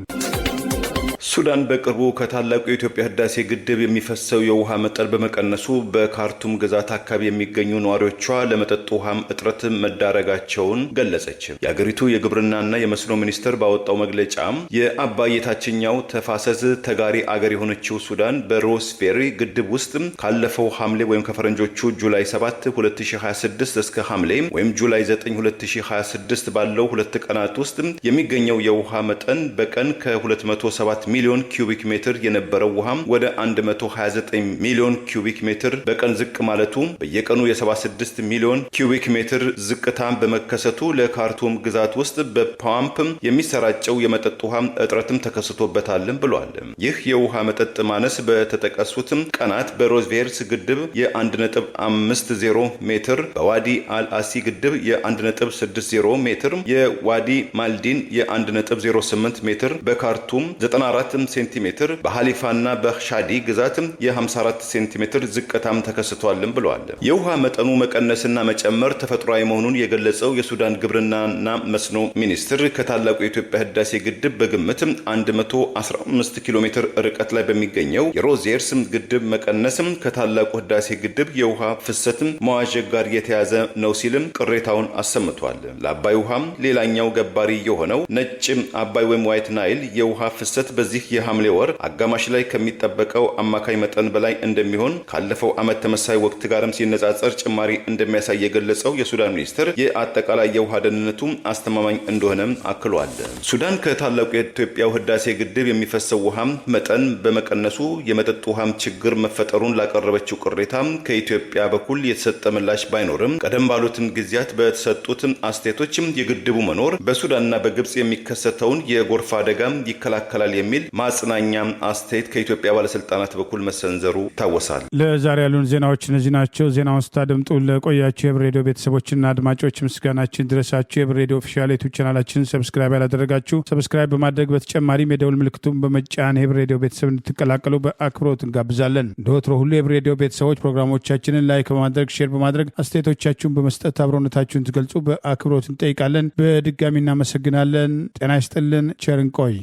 S2: ሱዳን በቅርቡ ከታላቁ የኢትዮጵያ ህዳሴ ግድብ የሚፈሰው የውሃ መጠን በመቀነሱ በካርቱም ግዛት አካባቢ የሚገኙ ነዋሪዎቿ ለመጠጥ ውሃም እጥረት መዳረጋቸውን ገለጸች። የአገሪቱ የግብርናና የመስኖ ሚኒስቴር ባወጣው መግለጫ የአባይ የታችኛው ተፋሰስ ተጋሪ አገር የሆነችው ሱዳን በሮስፌሪ ግድብ ውስጥ ካለፈው ሐምሌ ወይም ከፈረንጆቹ ጁላይ 7 2026 እስከ ሐምሌ ወይም ጁላይ 9 2026 ባለው 2 ቀናት ውስጥ የሚገኘው የውሃ መጠን በቀን ከ207 ሚሊዮን ኪዩቢክ ሜትር የነበረው ውሃ ወደ 129 ሚሊዮን ኪዩቢክ ሜትር በቀን ዝቅ ማለቱ በየቀኑ የ76 ሚሊዮን ኪዩቢክ ሜትር ዝቅታ በመከሰቱ ለካርቱም ግዛት ውስጥ በፓምፕ የሚሰራጨው የመጠጥ ውሃ እጥረትም ተከስቶበታልም ብሏል። ይህ የውሃ መጠጥ ማነስ በተጠቀሱት ቀናት በሮዝቬርስ ግድብ የ1.50 ሜትር፣ በዋዲ አልአሲ ግድብ የ1.60 ሜትር፣ የዋዲ ማልዲን የ1.08 ሜትር፣ በካርቱም 94 ሴንቲሜትር፣ በሃሊፋና በሻዲ ግዛት የ54 ሴንቲሜትር ዝቅታም ተከስቷልም ብሏል። የውሃ መጠኑ መቀነስና መጨመር ተፈጥሯዊ መሆኑን የገለጸው የሱዳን ግብርናና መስኖ ሚኒስትር ከታላቁ የኢትዮጵያ ህዳሴ ግድብ በግምት 115 ኪሎ ሜትር ርቀት ላይ በሚገኘው የሮዜርስ ግድብ መቀነስም ከታላቁ ህዳሴ ግድብ የውሃ ፍሰት መዋዠቅ ጋር የተያዘ ነው ሲልም ቅሬታውን አሰምቷል። ለአባይ ውሃም ሌላኛው ገባሪ የሆነው ነጭ አባይ ወይም ዋይት ናይል የውሃ ፍሰት በዚህ የሐምሌ ወር አጋማሽ ላይ ከሚጠበቀው አማካይ መጠን በላይ እንደሚሆን ካለፈው ዓመት ተመሳሳይ ወቅት ጋርም ሲነጻጸር ጭማሪ እንደሚያሳይ የገለጸው የሱዳን ሚኒስትር የአጠቃላይ የውሃ ደህንነቱ አስተማማኝ እንደሆነም አክሏል። ሱዳን ከታላቁ የኢትዮጵያው ህዳሴ ግድብ የሚፈሰው ውሃ መጠን በመቀነሱ የመጠጥ ውሃም ችግር መፈጠሩን ላቀረበችው ቅሬታ ከኢትዮጵያ በኩል የተሰጠ ምላሽ ባይኖርም ቀደም ባሉትም ጊዜያት በተሰጡት አስተያየቶች የግድቡ መኖር በሱዳንና በግብጽ የሚከሰተውን የጎርፍ አደጋ ይከላከላል የሚል ማጽናኛ አስተያየት ከኢትዮጵያ ባለስልጣናት በኩል መሰንዘሩ ይታወሳል።
S1: ለዛሬ ያሉን ዜናዎች እነዚህ ናቸው። ዜናውን ስታደምጡ ለቆያችሁ የህብር ሬዲዮ ቤተሰቦችና አድማጮች ምስጋናችን ድረሳችሁ። የህብር ሬዲዮ ኦፊሻል ዩቲዩብ ቻናላችንን ሰብስክራይብ ያላደረጋችሁ ሰብስክራይብ በማድረግ በተጨማሪም የደውል ምልክቱን በመጫን የህብር ሬዲዮ ቤተሰብ እንድትቀላቀሉ በአክብሮት እንጋብዛለን። እንደወትሮ ሁሉ የህብር ሬዲዮ ቤተሰቦች ፕሮግራሞቻችንን ላይክ በማድረግ ሼር በማድረግ አስተያየቶቻችሁን በመስጠት አብሮነታችሁን ትገልጹ በአክብሮት እንጠይቃለን። በድጋሚ እናመሰግናለን። ጤና ይስጥልን። ቸር እንቆይ።